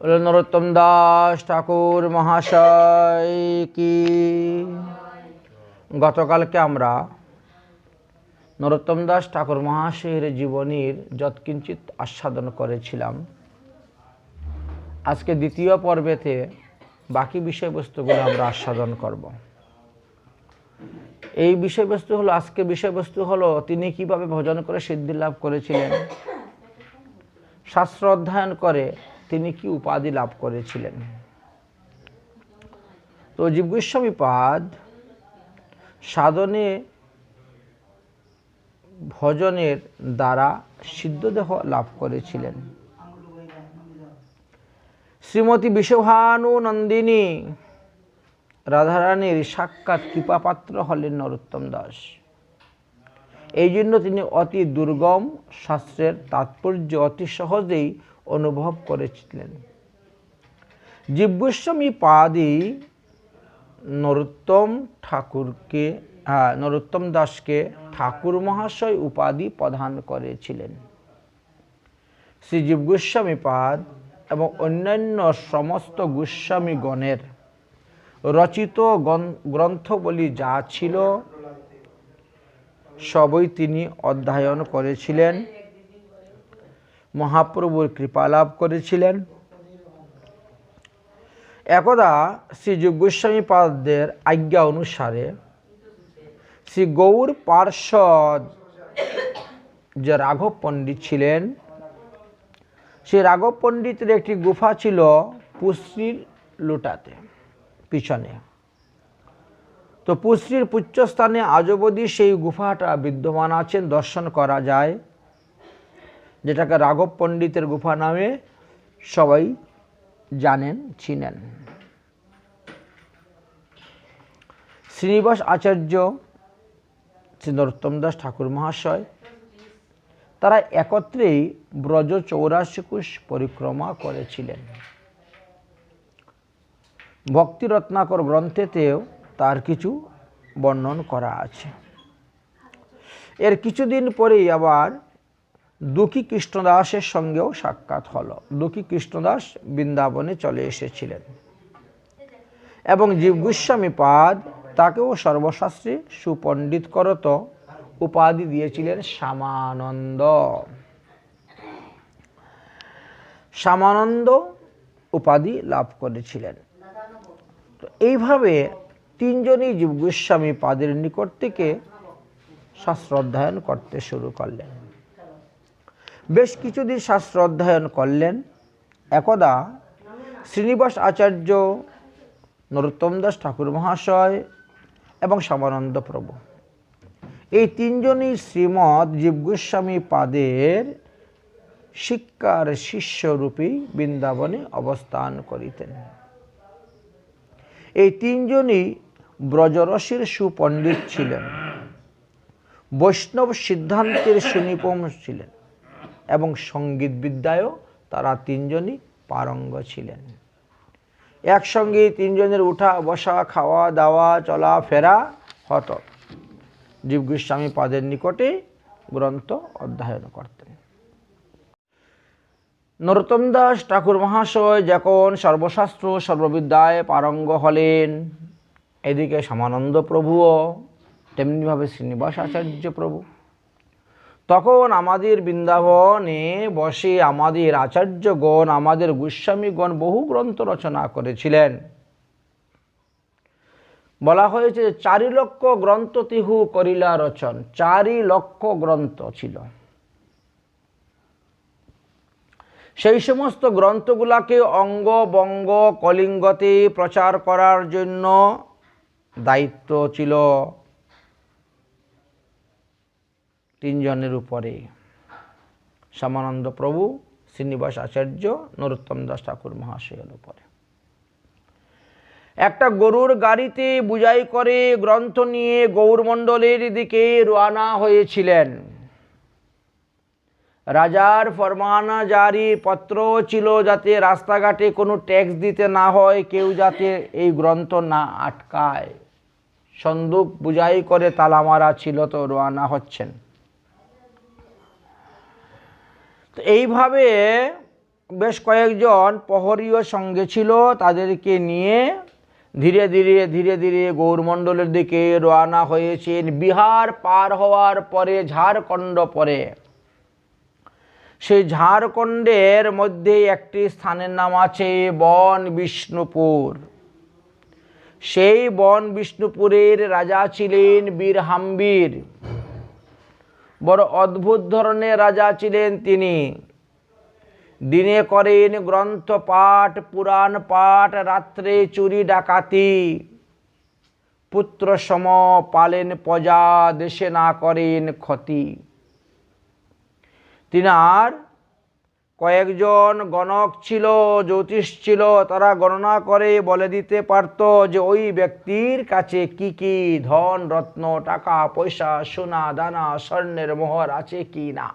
नरोत्तम दास ठाकुर महाशय की। গতকালকে আমরা নরোত্তম দাস ঠাকুর মহাশয়ের জীবনীর যৎকিঞ্চিত আস্বাদন করেছিলাম। আজকে দ্বিতীয় পর্বেতে বাকি বিষয়বস্তুগুলো আমরা আস্বাদন করব। এই বিষয়বস্তু হলো তিনি কিভাবে ভজন করে সিদ্ধি লাভ করেছিলেন, শাস্ত্র অধ্যয়ন করে তিনি কি উপাধি লাভ করেছিলেন। তো জীব গোস্বামীপাদ সাধনে ভজনের দ্বারা সিদ্ধদেহ লাভ করেছিলেন। শ্রীমতী বিশ্বভানু নন্দিনী রাধারানীর সাক্ষাৎ কৃপাপাত্র হলেন নরোত্তম দাস। এই জন্য তিনি অতি দুর্গম শাস্ত্রের তাৎপর্য অতি সহজেই অনুভব করেছিলেন। জীব গোস্বামীপাদই নরোত্তম দাসকে ঠাকুর মহাশয় উপাধি প্রদান করেছিলেন। শ্রী জীব গোস্বামীপাদ এবং অন্যান্য সমস্ত গোস্বামীগণের রচিত গ্রন্থবলী যা ছিল সবই তিনি অধ্যয়ন করেছিলেন, মহাপ্রভুর কৃপা লাভ করেছিলেন। একদা শ্রী জীব গোস্বামীপাদের আজ্ঞা অনুসারে শ্রী গৌর পার্ষদ যে রাঘব পণ্ডিত ছিলেন, সেই রাঘব পণ্ডিতের একটি গুফা ছিল পুশ্রীর লুটাতে পিছনে। তো পুশ্রীর পুচ্ছস্থানে আজ অবধি সেই গুফাটা বিদ্যমান আছেন, দর্শন করা যায়, যেটাকে রাঘব পণ্ডিতের গুফা নামে সবাই জানেন, চিনেন। শ্রীনিবাস আচার্য, শ্রী নরোত্তম দাস ঠাকুর মহাশয় তারা একত্রেই ব্রজ 84 কোশ পরিক্রমা করেছিলেন। ভক্তি রত্নাকর গ্রন্থেতেও তার কিছু বর্ণন করা আছে। এর কিছুদিন পরেই আবার দুঃখী কৃষ্ণদাসের সঙ্গেও সাক্ষাৎ হলো। দুঃখী কৃষ্ণদাস বৃন্দাবনে চলে এসেছিলেন এবং জীব গোস্বামীপাদ তাকেও সর্বশাস্ত্রে সুপণ্ডিত করত উপাধি দিয়েছিলেন শ্যামানন্দ উপাধি লাভ করেছিলেন। তো এইভাবে তিনজনই জীব গোস্বামীপাদের নিকট থেকে শাস্ত্র অধ্যয়ন করতে শুরু করলেন। বেশ কিছুদিন শাস্ত্র অধ্যয়ন করলেন। একদা শ্রীনিবাস আচার্য, নরোত্তম দাস ঠাকুর মহাশয় এবং শ্যামানন্দ প্রভু এই তিনজনই শ্রীমৎ জীব গোস্বামীপাদের শিক্ষার শিষ্যরূপী বৃন্দাবনে অবস্থান করিতেন। এই তিনজনই ব্রজরসের সুপণ্ডিত ছিলেন, বৈষ্ণব সিদ্ধান্তের সুনিপুণ ছিলেন এবং সঙ্গীত বিদ্যায়ও তারা তিনজনই পারঙ্গ ছিলেন। একসঙ্গে তিনজনের উঠা বসা, খাওয়া দাওয়া, চলাফেরা হতো। জীব গোস্বামীপাদের নিকটে গ্রন্থ অধ্যয়ন করতেন। নরোত্তম দাস ঠাকুর মহাশয় যখন সর্বশাস্ত্র সর্ববিদ্যায় পারঙ্গ হলেন, এদিকে শ্যামানন্দ প্রভুও তেমনিভাবে শ্রীনিবাস আচার্য প্রভু, তখন আমাদের বৃন্দাবনে বসে আমাদের আচার্যগণ, আমাদের গোস্বামীগণ বহু গ্রন্থ রচনা করেছিলেন। বলা হয়েছে 4 লক্ষ গ্রন্থ তিহু করিলা রচন। 4 লক্ষ গ্রন্থ ছিল। সেই সমস্ত গ্রন্থগুলাকে অঙ্গ বঙ্গ কলিঙ্গতে প্রচার করার জন্য দায়িত্ব ছিল তিনজনের উপরে, শ্যামানন্দ প্রভু, শ্রীনিবাস আচার্য, নরোত্তম দাস ঠাকুর মহাশয়ের উপরে। একটা গরুর গাড়িতে বুঝাই করে গ্রন্থ নিয়ে গৌরমণ্ডলের দিকে রওনা হয়েছিলেন। রাজার ফরমান জারি পত্র ছিল যাতে রাস্তাঘাটে কোনো ট্যাক্স দিতে না হয়, কেউ যাতে এই গ্রন্থ না আটকায়। সন্দুক বুঝাই করে তালা মারা ছিল, তো রওনা হচ্ছেন। তো এইভাবে বেশ কয়েকজন প্রহরীও সঙ্গে ছিল। তাদেরকে নিয়ে ধীরে ধীরে গৌরমণ্ডলের দিকে রওনা হয়েছেন। বিহার পার হওয়ার পরে ঝাড়খণ্ড পড়ে। সেই ঝাড়খণ্ডের মধ্যে একটি স্থানের নাম আছে বন বিষ্ণুপুর। সেই বন বিষ্ণুপুরের রাজা ছিলেন বীরহাম্বীর। বড় অদ্ভুত ধরনের রাজা ছিলেন তিনি। দিনে করেন গ্রন্থ পাঠ, পুরাণ পাঠ, রাত্রে চুরি ডাকাতি, পুত্র সম পালেন প্রজা, দেশে না করেন ক্ষতি। তিনার কয়েকজন গণক ছিল, জ্যোতিষ ছিল। তারা গণনা করে বলে দিতে পারত যে ওই ব্যক্তির কাছে কি কি ধন রত্ন, টাকা পয়সা, সোনা দানা, স্বর্ণের মোহর আছে কি না।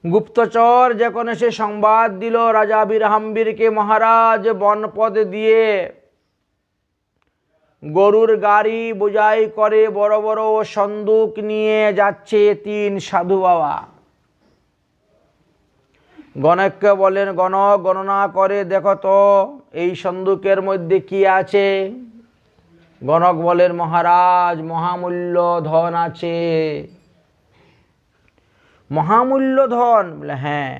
গুপ্তচর যখন সে সংবাদ দিল রাজা বীরহাম্বীরকে, মহারাজ বনপদ দিয়ে গরুর গাড়ি বোঝাই করে বড় বড় সন্দুক নিয়ে যাচ্ছে 3 সাধু বাবা। গণককে বলেন, গণক গণনা করে দেখো তো এই সন্দুকের মধ্যে কি আছে। গণক বলেন, মহারাজ মহামূল্য ধন আছে। মহামূল্য ধন? বলে হ্যাঁ।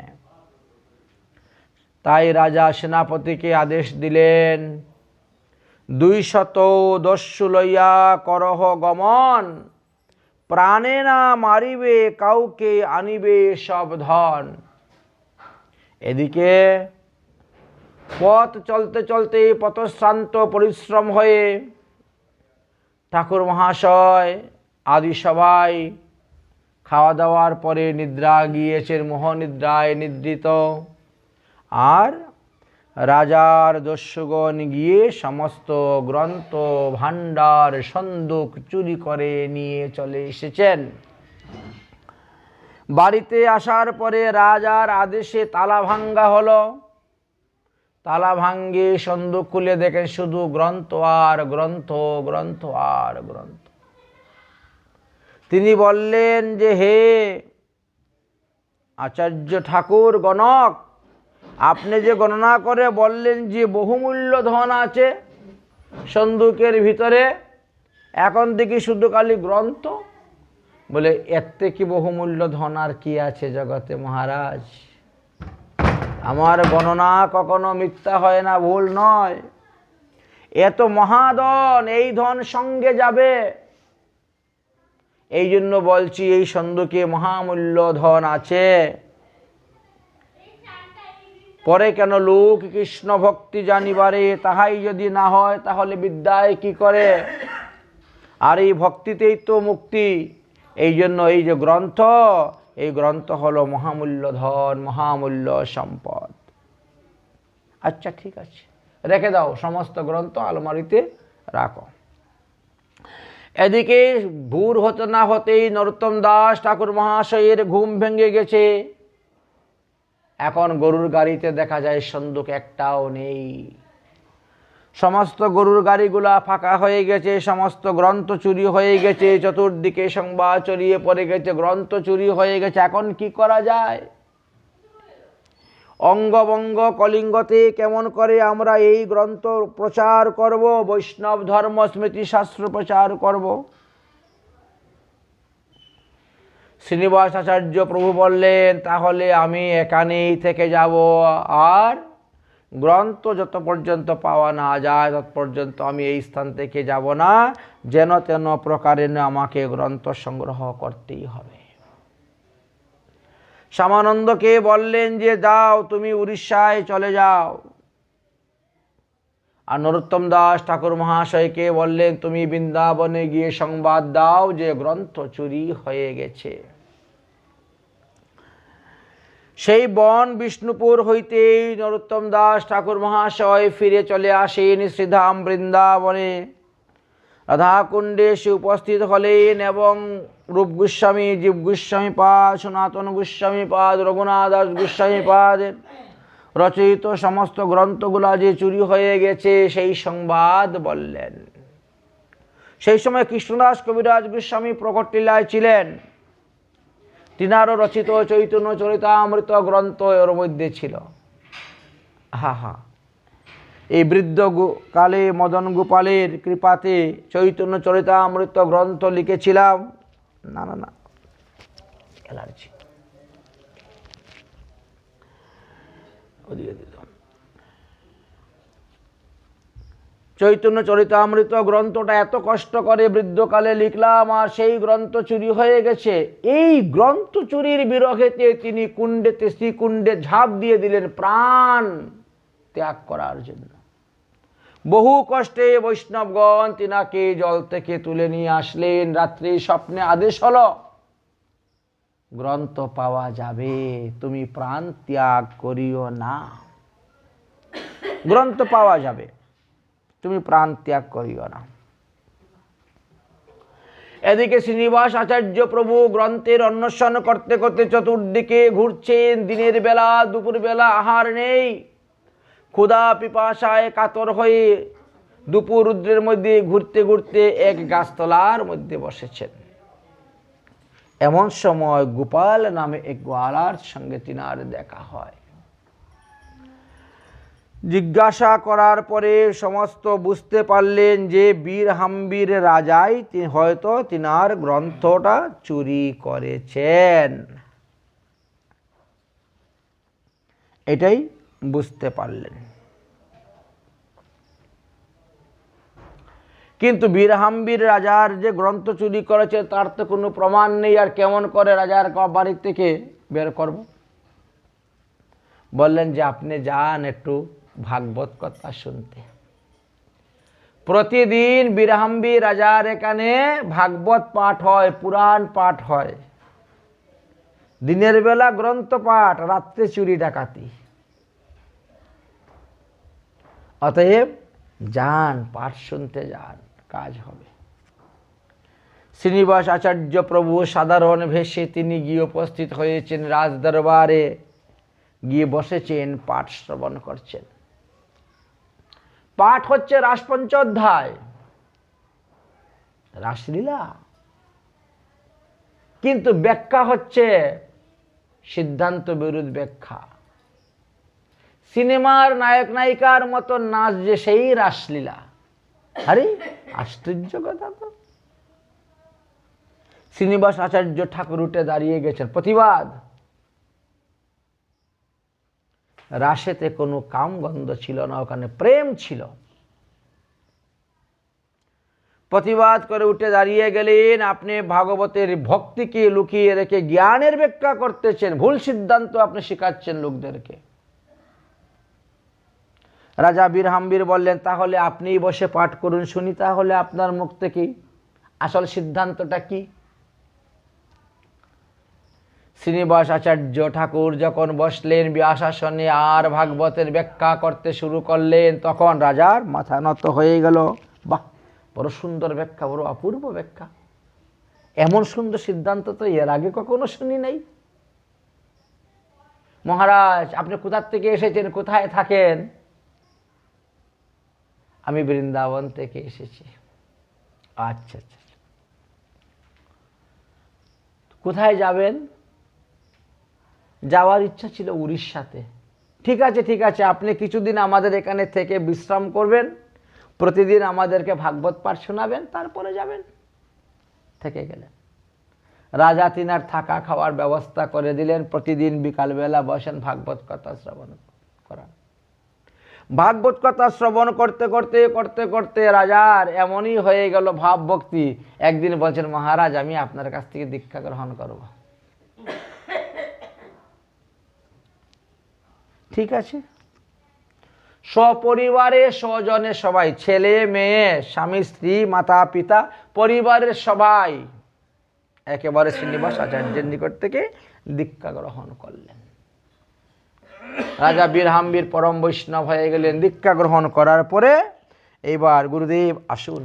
তাই রাজা সেনাপতিকে আদেশ দিলেন, 200 দস্যু লইয়া করহ গমন, প্রাণে না মারিবে কাউকে, আনিবে সব ধন। এদিকে পথ চলতে চলতে পথশ্রান্ত পরিশ্রম হয়ে ঠাকুর মহাশয় আদি সবাই খাওয়া দাওয়ার পরে নিদ্রা গিয়েছেন, মোহনিদ্রায় নিদ্রিত। আর রাজার দস্যুগণ গিয়ে সমস্ত গ্রন্থ ভাণ্ডার সন্দুক চুরি করে নিয়ে চলে এসেছেন। বাড়িতে আসার পরে রাজার আদেশে তালা ভাঙ্গা হলো। তালা ভাঙ্গে সন্দুক খুলে দেখেন শুধু গ্রন্থ আর গ্রন্থ, গ্রন্থ আর গ্রন্থ। তিনি বললেন যে, হে আচার্য ঠাকুর গণক, আপনি যে গণনা করে বললেন যে বহুমূল্য ধন আছে সন্দুকের ভিতরে, এখন দেখি শুধু খালি গ্রন্থ। বলে, এর থেকে বহুমূল্য ধন আর কি আছে জগতে মহারাজ? আমার গণনা কখনো মিথ্যা হয় না, ভুল নয়। এত মহাধন, এই ধন সঙ্গে যাবে। এই জন্য বলছি এই সন্দুকে মহামূল্য ধন আছে। পরে কেন লোক কৃষ্ণ ভক্তি জানিবারে, তাহাই যদি না হয় তাহলে বিদ্যায় কি করে? আর এই ভক্তিতেই তো মুক্তি। এই জন্য এই যে গ্রন্থ, এই গ্রন্থ হলো মহামূল্য ধন, মহামূল্য সম্পদ। আচ্ছা ঠিক আছে, রেখে দাও, সমস্ত গ্রন্থ আলমারিতে রাখো। এদিকে ভোর হতে না হতেই নরোত্তম দাস ঠাকুর মহাশয়ের ঘুম ভেঙে গেছে। এখন গরুর গাড়িতে দেখা যায় সন্দুক একটাও নেই। সমস্ত গরুর গাড়িগুলা ফাঁকা হয়ে গেছে, সমস্ত গ্রন্থ চুরি হয়ে গেছে, চতুর্দিকে সংবাদ ছড়িয়ে পড়ে গেছে গ্রন্থ চুরি হয়ে গেছে। এখন কি করা যায়? অঙ্গবঙ্গ কলিঙ্গতে কেমন করে আমরা এই গ্রন্থ প্রচার করব, বৈষ্ণব ধর্ম স্মৃতি শাস্ত্র প্রচার করব? শ্রীনিবাস আচার্য প্রভু বললেন, তাহলে আমি এখানেই থেকে যাব, আর গ্রন্থ যত পর্যন্ত পাওয়া না যায় তত পর্যন্ত আমি এই স্থান থেকে যাব না। যেন তেন প্রকারে আমাকে গ্রন্থ সংগ্রহ করতেই হবে। শ্যামানন্দকে বললেন যে যাও, তুমি উড়িষ্যায় চলে যাও। আর নরোত্তম দাস ঠাকুর মহাশয়কে বললেন, তুমি বৃন্দাবনে গিয়ে সংবাদ দাও যে গ্রন্থ চুরি হয়ে গেছে। সেই বন বিষ্ণুপুর হইতেই নরোত্তম দাস ঠাকুর মহাশয় ফিরে চলে আসেন শ্রীধাম বৃন্দাবনে। রাধাকুণ্ডে সে উপস্থিত হলেন এবং রূপ গোস্বামী, জীব গোস্বামী পাদ, সনাতন গোস্বামী পাদ, রঘুনাথ দাস গোস্বামী পাদের রচিত সমস্ত গ্রন্থগুলা যে চুরি হয়ে গেছে সেই সংবাদ বললেন। সেই সময় কৃষ্ণদাস কবিরাজ গোস্বামী প্রকট লীলায় ছিলেন। তিনারও রচিত চৈতন্য চরিতামৃত গ্রন্থ এর মধ্যে ছিল। হা হা, এই বৃদ্ধ কালে মদন গোপালের কৃপাতে চৈতন্য চরিতামৃত গ্রন্থ লিখেছিলাম। না না না, অ্যালার্জি ওদিকে দিলাম। চৈতন্য চরিতামৃত গ্রন্থটা এত কষ্ট করে বৃদ্ধকালে লিখলাম, আর সেই গ্রন্থ চুরি হয়ে গেছে। এই গ্রন্থ চুরির বিরহেতে তিনি কুণ্ডেতে, শ্রীকুণ্ডে ঝাঁপ দিয়ে দিলেন প্রাণ ত্যাগ করার জন্য। বহু কষ্টে বৈষ্ণবগণ তিনাকে জল থেকে তুলে নিয়ে আসলেন। রাত্রি স্বপ্নে আদেশ হলো, গ্রন্থ পাওয়া যাবে, তুমি প্রাণ ত্যাগ করিও না। গ্রন্থ পাওয়া যাবে, তুমি প্রাণ ত্যাগ করিও না। এদিকে শ্রীনিবাস আচার্য প্রভু গ্রন্থের অন্বেষণ করতে করতে চতুর্দিকে ঘুরছেন। দিনের বেলা, দুপুর বেলা আহার নেই। ক্ষুধা পিপাসায় কাতর হয়ে দুপুর রুদ্রের মধ্যে ঘুরতে ঘুরতে এক গাছতলার মধ্যে বসেছেন। এমন সময় গোপাল নামে এক গোয়ালার সঙ্গে তিনার দেখা হয়। জিজ্ঞাসা করার পরে সমস্ত বুঝতে পারলেন যে বীর হাম্বির রাজাই হয়তো তিনার গ্রন্থটা চুরি করেছেন। এটাই বুঝতে পারলেন। কিন্তু বীরহাম্বির রাজার যে গ্রন্থ চুরি করেছে তার তো কোনো প্রমাণ নেই, আর কেমন করে রাজার বাড়ি থেকে বের করব? বললেন যে আপনি যান একটু ভাগবত কথা শুনতে। প্রতিদিন বীরহাম্বি রাজার এখানে ভাগবত পাঠ হয়, পুরাণ পাঠ হয়। দিনের বেলা গ্রন্থ পাঠ, রাত্রে চুরি ডাকাতি। অতএব যান, পাঠ শুনতে যান, কাজ হবে। শ্রীনিবাস আচার্য প্রভু সাধারণ ভেষে তিনি গিয়ে উপস্থিত হয়েছেন রাজদরবারে, গিয়ে বসেছেন, পাঠ শ্রবণ করছেন। পাঠ হচ্ছে রাসপঞ্চোধ্যায়, রাসলীলা, কিন্তু ব্যাখ্যা হচ্ছে সিদ্ধান্ত বিরোধ ব্যাখ্যা। সিনেমার নায়ক নায়িকার মতো নাচ যে সেই রাসলীলা। আরে আশ্চর্য কথা তো। শ্রীনিবাস আচার্য ঠাকুর উঠে দাঁড়িয়ে গেছেন, প্রতিবাদ। রাসেতে কোনো কামগন্ধ ছিল না, ওখানে প্রেম ছিল। প্রতিবাদ করে উঠে দাঁড়িয়ে গেলেন, আপনি ভাগবতের ভক্তিকে লুকিয়ে রেখে জ্ঞানের ব্যাখ্যা করতেছেন, ভুল সিদ্ধান্ত আপনি শেখাচ্ছেন লোকদেরকে। রাজা বীরহাম্বির বললেন, তাহলে আপনিই বসে পাঠ করুন, শুনি তাহলে আপনার মুখ থেকে আসল সিদ্ধান্তটা কি। শ্রীনিবাস আচার্য ঠাকুর যখন বসলেন ব্যাসাসনে আর ভাগবতের ব্যাখ্যা করতে শুরু করলেন, তখন রাজার মাথা নত হয়ে গেল। বাহ, বড় সুন্দর ব্যাখ্যা, বড় অপূর্ব ব্যাখ্যা। এমন সুন্দর সিদ্ধান্ত তো এর আগে কখনো শুনি নাই। মহারাজ, আপনি কোথা থেকে এসেছেন, কোথায় থাকেন? আমি বৃন্দাবন থেকে এসেছি। আচ্ছা আচ্ছা, কোথায় যাবেন? যাওয়ার ইচ্ছা ছিল উড়িষ্যাতে। ঠিক আছে ঠিক আছে, আপনি কিছুদিন আমাদের এখানে থেকে বিশ্রাম করবেন, প্রতিদিন আমাদেরকে ভাগবত পাঠ শোনাবেন, তারপরে যাবেন। থেকে গেলেন। রাজা তিনার থাকা খাওয়ার ব্যবস্থা করে দিলেন। প্রতিদিন বিকালবেলা বসেন ভাগবত কথা শ্রবণ করান। ভাগবত কথা শ্রবণ করতে করতে করতে করতে রাজার এমনই হয়ে গেল ভাব ভক্তি, একদিন বলছেন, মহারাজ আমি আপনার কাছ থেকে দীক্ষা গ্রহণ করব। ঠিক আছে। সপরিবারে স্বজনে সবাই, ছেলে মেয়ে, স্বামী স্ত্রী, মাতা পিতা, পরিবারের সবাই একেবারে শ্রীনিবাস আচার্যের নিকট থেকে দীক্ষা গ্রহণ করলেন। রাজা বীরহাম্বির পরম বৈষ্ণব হয়ে গেলেন। দীক্ষা গ্রহণ করার পরে এইবার গুরুদেব আসুন,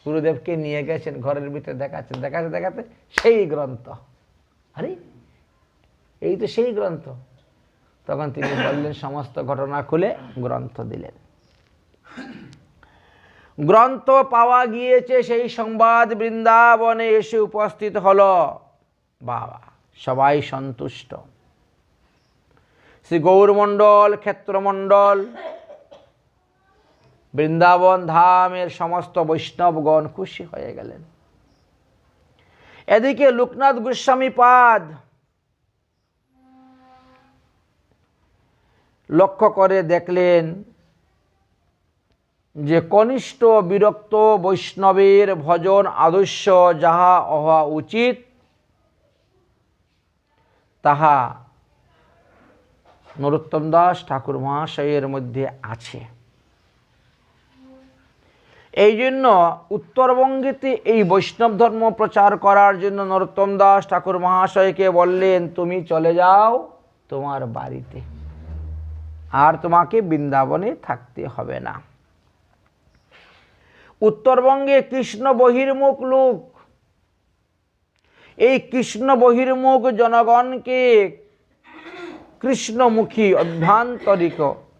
গুরুদেবকে নিয়ে গেছেন ঘরের ভিতরে, দেখাচ্ছেন, দেখাতে দেখাতে সেই গ্রন্থ। আরে এই তো সেই গ্রন্থ। তখন তিনি বললেন, সমস্ত ঘটনা খুলে গ্রন্থ দিলেন। গ্রন্থ পাওয়া গিয়েছে সেই সংবাদ বৃন্দাবনে এসে উপস্থিত হলো। বাবা, সবাই সন্তুষ্ট। শ্রী গৌরমণ্ডল, ক্ষেত্রমণ্ডল, বৃন্দাবন ধামের সমস্ত বৈষ্ণবগণ খুশি হয়ে গেলেন। এদিকে লোকনাথ গোস্বামী পাদ লক্ষ্য করে দেখলেন যে কনিষ্ঠ বিরক্ত বৈষ্ণবের ভজন আদর্শ যাহা হওয়া উচিত তাহা নরোত্তম দাস ঠাকুর মহাশয়ের মধ্যে আছে। এই জন্য উত্তরবঙ্গেতে এই বৈষ্ণব ধর্ম প্রচার করার জন্য নরোত্তম দাস ঠাকুর মহাশয়কে বললেন, তুমি চলে যাও তোমার বাড়িতে, আর তোমাকে বৃন্দাবনে থাকতে হবে না। উত্তরবঙ্গে কৃষ্ণ বহির্মুখ লোক, এই কৃষ্ণ বহির্মুখ জনগণকে কৃষ্ণমুখী অভ্যন্তরিক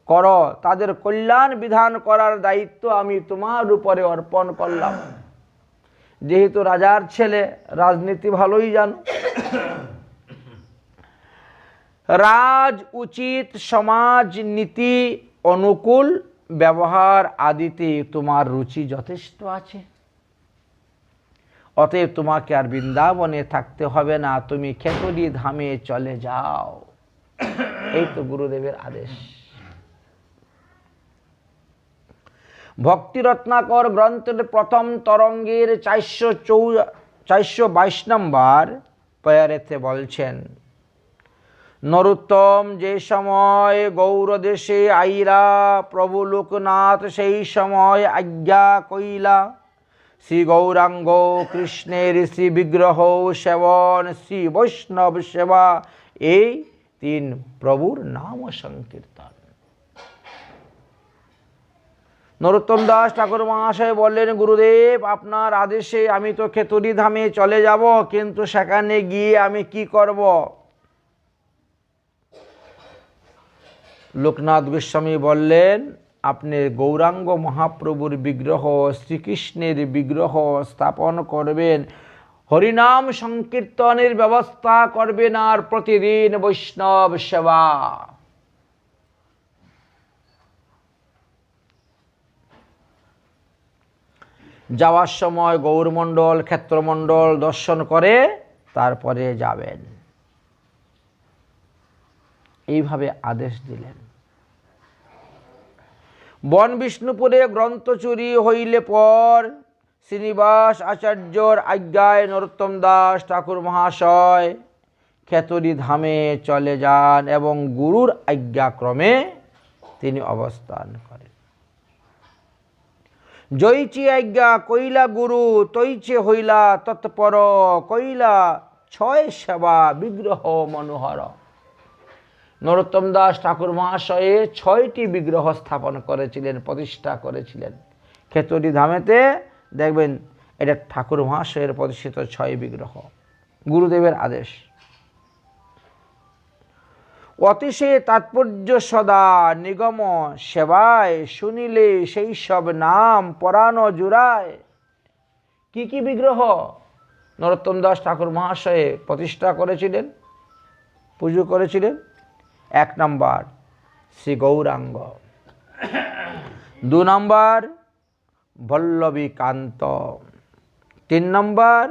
কর, তাদের কল্যাণ বিধান করার দায়িত্ব আমি তোমার উপরে অর্পণ করলাম। যেহেতু রাজার ছেলে, রাজনীতি ভালোই জানো, রাজ উচিত সমাজ নীতি অনুকূল ব্যবহার আদিতে তোমার রুচি যথেষ্ট আছে, অতএব তোমাকে আর বৃন্দাবনে থাকতে হবে না, তুমি খেতড়ি ধামে চলে যাও। এই তো গুরুদেবের আদেশ। ভক্তি রত্নাকর গ্রন্থের প্রথম তরঙ্গের 422 নম্বর পয়ারেতে বলছেন, নরোত্তম যে সময় গৌরদেশে আইলা, প্রভু লোকনাথ সেই সময় আজ্ঞা কইলা, শ্রী গৌরাঙ্গ কৃষ্ণের শ্রী বিগ্রহ সেবন, শ্রী বৈষ্ণব সেবা, এই 3 প্রভুর নাম সংকীর্তন। নরোত্তম দাস ঠাকুর মহাশয় বললেন, গুরুদেব আপনার আদেশে আমি তো খেতড়ি ধামে চলে যাব, কিন্তু সেখানে গিয়ে আমি কি করব? লোকনাথ গোস্বামী বললেন, আপনি গৌরাঙ্গ মহাপ্রভুর বিগ্রহ, শ্রীকৃষ্ণের বিগ্রহ স্থাপন করবেন, হরিনাম সংকীর্তনের ব্যবস্থা করবেন, আর প্রতিদিন বৈষ্ণব সেবা। যাওয়ার সময় গৌরমণ্ডল, ক্ষেত্রমণ্ডল দর্শন করে তারপরে যাবেন, এইভাবে আদেশ দিলেন। বন বিষ্ণুপুরে গ্রন্থ চুরি হইলে পর শ্রীনিবাস আচার্যর আজ্ঞায় নরোত্তম দাস ঠাকুর মহাশয় খেতড়ি ধামে চলে যান এবং গুরুর আজ্ঞাক্রমে তিনি অবস্থান করেন। জয়চি আজ্ঞা কইলা গুরু, তৈচে হইলা তৎপর, কইলা 6 সেবা বিগ্রহ মনোহর। নরোত্তম দাস ঠাকুর মহাশয়ে 6টি বিগ্রহ স্থাপন করেছিলেন, প্রতিষ্ঠা করেছিলেন। খেতড়ি ধামেতে দেখবেন এটা ঠাকুর মহাশয়ের প্রতিষ্ঠিত 6 বিগ্রহ, গুরুদেবের আদেশ। অতিশে তাৎপর্য সদা নিগম সেবায়, শুনিলে সেই সব নাম পরাণ জুড়ায়। কি কি বিগ্রহ নরোত্তম দাস ঠাকুর মহাশয়ে প্রতিষ্ঠা করেছিলেন, পুজো করেছিলেন? 1 নম্বর শ্রী গৌরাঙ্গ, 2 নম্বর বল্লভী কান্ত, 3 নম্বর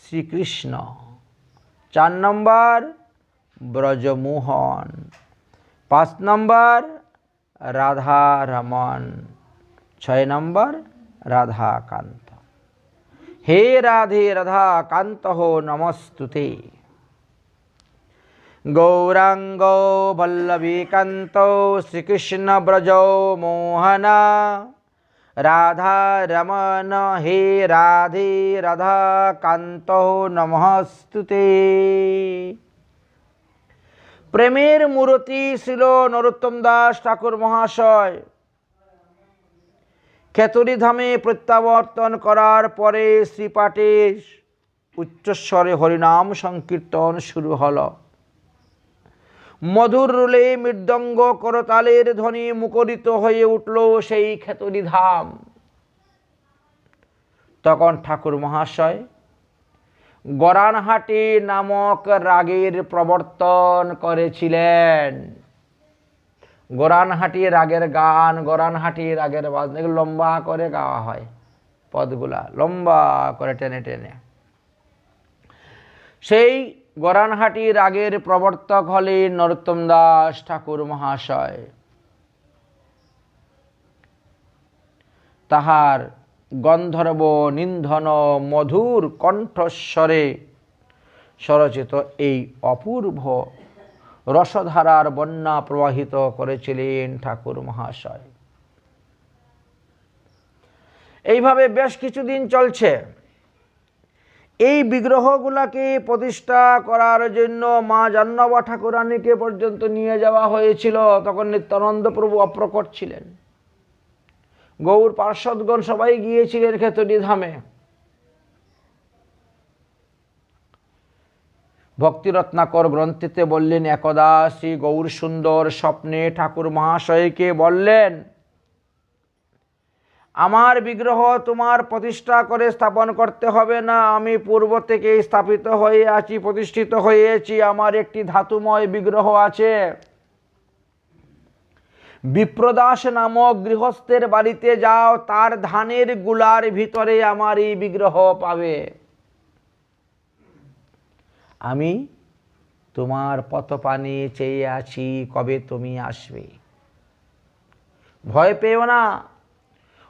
শ্রীকৃষ্ণ, 4 নম্বর ব্রজমোহন, 5 নম্বর রাধা রমন, 6 নম্বর রাধাকান্ত। হে রাধে রাধাকান্ত নমস্তুতে। গৌরাঙ্গ বল্লভীকান্ত শ্রীকৃষ্ণ ব্রজ মোহনা, রাধা রমন হে রাধে রাধাকান্ত নমস্তুতে। প্রেমের মূর্তি ছিল নরোত্তম দাস ঠাকুর মহাশয়। খেতড়ি ধামে প্রত্যাবর্তন করার পরে শ্রীপাঠে উচ্চস্বরে হরিনাম সংকীর্তন শুরু হল। মধুর রুলে মৃদঙ্গ করতালের ধ্বনি মুখরিত হয়ে উঠল সেই খেতড়ি ধাম। তখন ঠাকুর মহাশয় গরানহাটি নামক রাগের প্রবর্তন করেছিলেন। গরানহাটি রাগের গান, গরানহাটি রাগের বাজনা, এগুলো লম্বা করে গাওয়া হয়, পদগুলা লম্বা করে টেনে টেনে। সেই গরানহাটি রাগের প্রবর্তক হলেন নরোত্তম দাস ঠাকুর মহাশয়। তাহার গন্ধর্ব নিন্ধন মধুর কণ্ঠস্বরে স্বরচিত এই অপূর্ব রসধারার বন্যা প্রবাহিত করেছিলেন ঠাকুর মহাশয়। এইভাবে বেশ কিছুদিন চলছে। এই বিগ্রহগুলাকে প্রতিষ্ঠা করার জন্য মা জাহ্নবী ঠাকুরানীকে পর্যন্ত নিয়ে যাওয়া হয়েছিল। তখন নিত্যানন্দ প্রভু অপ্রকট ছিলেন, গৌর পার্ষদগণ সবাই গিয়েছিলেন খেতড়ি ধামে। ভক্তিরত্নাকর গ্রন্থেতে বললেন, একদা শ্রী গৌর সুন্দর স্বপ্নে ঠাকুর মহাশয়কে বললেন, আমার বিগ্রহ তোমার প্রতিষ্ঠা করে স্থাপন করতে হবে না, আমি পূর্ব থেকে স্থাপিত হয়ে আছি, প্রতিষ্ঠিত হয়েছি, আমার একটি ধাতুময় বিগ্রহ আছে। বিপ্রদাস নামক গৃহস্থের বাড়িতে যাও, তার ধানের গুলার ভিতরে আমার এই বিগ্রহ পাবে। আমি তোমার পথপানে চেয়ে আছি, কবে তুমি আসবে। ভয় পেও না,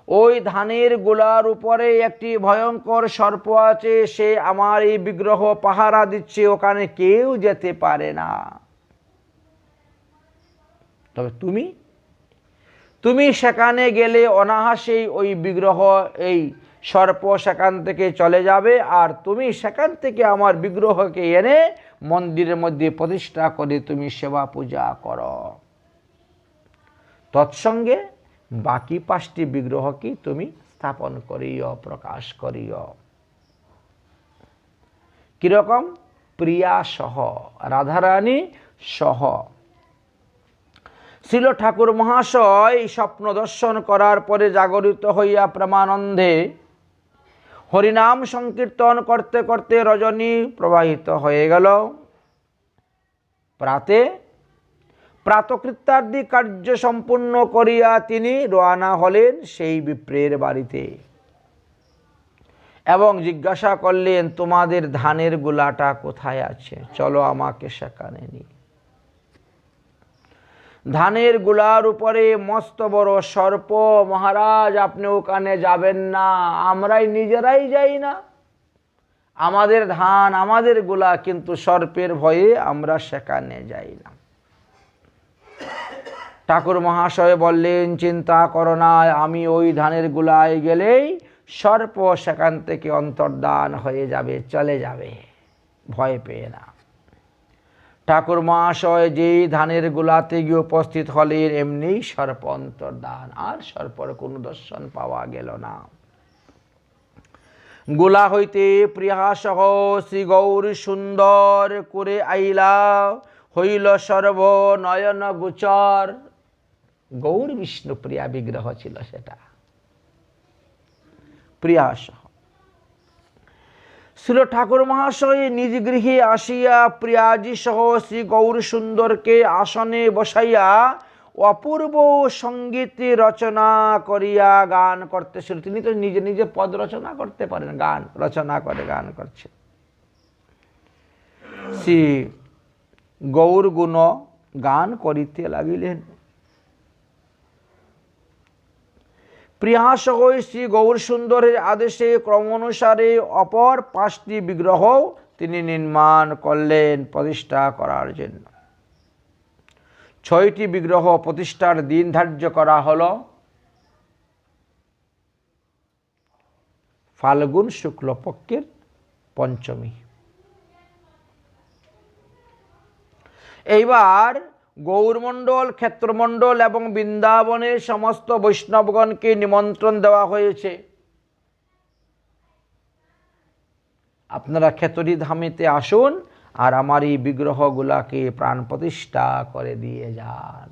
ওই ধানের গোলার উপরে একটি ভয়ঙ্কর সর্প আছে, সে আমার এই বিগ্রহ পাহারা দিচ্ছে, ওখানে কেউ যেতে পারে না। তবে তুমি সেখানে গেলে অনায়াসেই ওই বিগ্রহ, এই সর্প সেখান থেকে চলে যাবে, আর তুমি সেখান থেকে আমার বিগ্রহকে এনে মন্দিরের মধ্যে প্রতিষ্ঠা করে তুমি সেবা পূজা করো। তৎসঙ্গে বাকি 5টি বিগ্রহকে তুমি স্থাপন করিও, প্রকাশ করিও। কিরকম? প্রিয়া সহ, রাধারানী সহ। শ্রীল ঠাকুর মহাশয় স্বপ্ন দর্শন করার পরে জাগরিত হইয়া প্রেমানন্দে হরিনাম সংকীর্তন করতে করতে রজনী প্রবাহিত হয়ে গেল। প্রাতকৃত্যাদি কার্য সম্পূর্ণ করিয়া তিনি রওনা হলেন সেই বিপ্রের বাড়িতে এবং জিজ্ঞাসা করলেন, তোমাদের ধানের গোলাটা কোথায় আছে, চলো আমাকে সেখানে নিয়ে। ধানের গোলার উপরে মস্ত বড় সর্প। মহারাজ, আপনি ওখানে যাবেন না, আমরাই নিজেরাই যাই না, আমাদের ধান আমাদের গোলা, কিন্তু সর্পের ভয়ে আমরা সেখানে যাই না। ঠাকুর মহাশয় বললেন, চিন্তা করো না, আমি ওই ধানের গোলায় গেলেই সর্প সেখান থেকে অন্তর্ধান হয়ে যাবে, চলে যাবে, ভয় পেয়ে না। ঠাকুর মহাশয় যেই ধানের গোলাতে গিয়ে উপস্থিত হলেন, এমনি সর্প অন্তর্ধান, আর সর্পর কোনো দর্শন পাওয়া গেল না। গোলা হইতে প্রিয়াসহ শ্রী গৌর সুন্দর করে আইলা, হইল সর্ব নয়ন গোচর। গৌর বিষ্ণু প্রিয়া বিগ্রহ ছিল সেটা, প্রিয়াসহ। শ্রীল ঠাকুর মহাশয় নিজ গৃহে আসিয়া প্রিয়াজি সহ শ্রী গৌর সুন্দরকে আসনে বসাইয়া অপূর্ব সঙ্গীত রচনা করিয়া গান করতেছিল। তিনি তো নিজে নিজে পদ রচনা করতে পারেন, গান রচনা করে গান করছেন। শ্রী গৌর গুণ গান করিতে লাগিলেন। প্রিয়াসহ শ্রী গৌর সুন্দরের আদেশে ক্রমানুসারে অপর 5টি বিগ্রহ তিনি নির্মাণ করলেন প্রতিষ্ঠা করার জন্য। 6টি বিগ্রহ প্রতিষ্ঠার দিন ধার্য করা হল ফাল্গুন শুক্লপক্ষের 5মী। এইবার গৌরমণ্ডল, ক্ষেত্রমণ্ডল এবং বৃন্দাবনের সমস্ত বৈষ্ণবগণকে নিমন্ত্রণ দেওয়া হয়েছে, আপনারা খেতড়ি ধামেতে আসুন আর আমার এই বিগ্রহগুলাকে প্রাণ প্রতিষ্ঠা করে দিয়ে যান।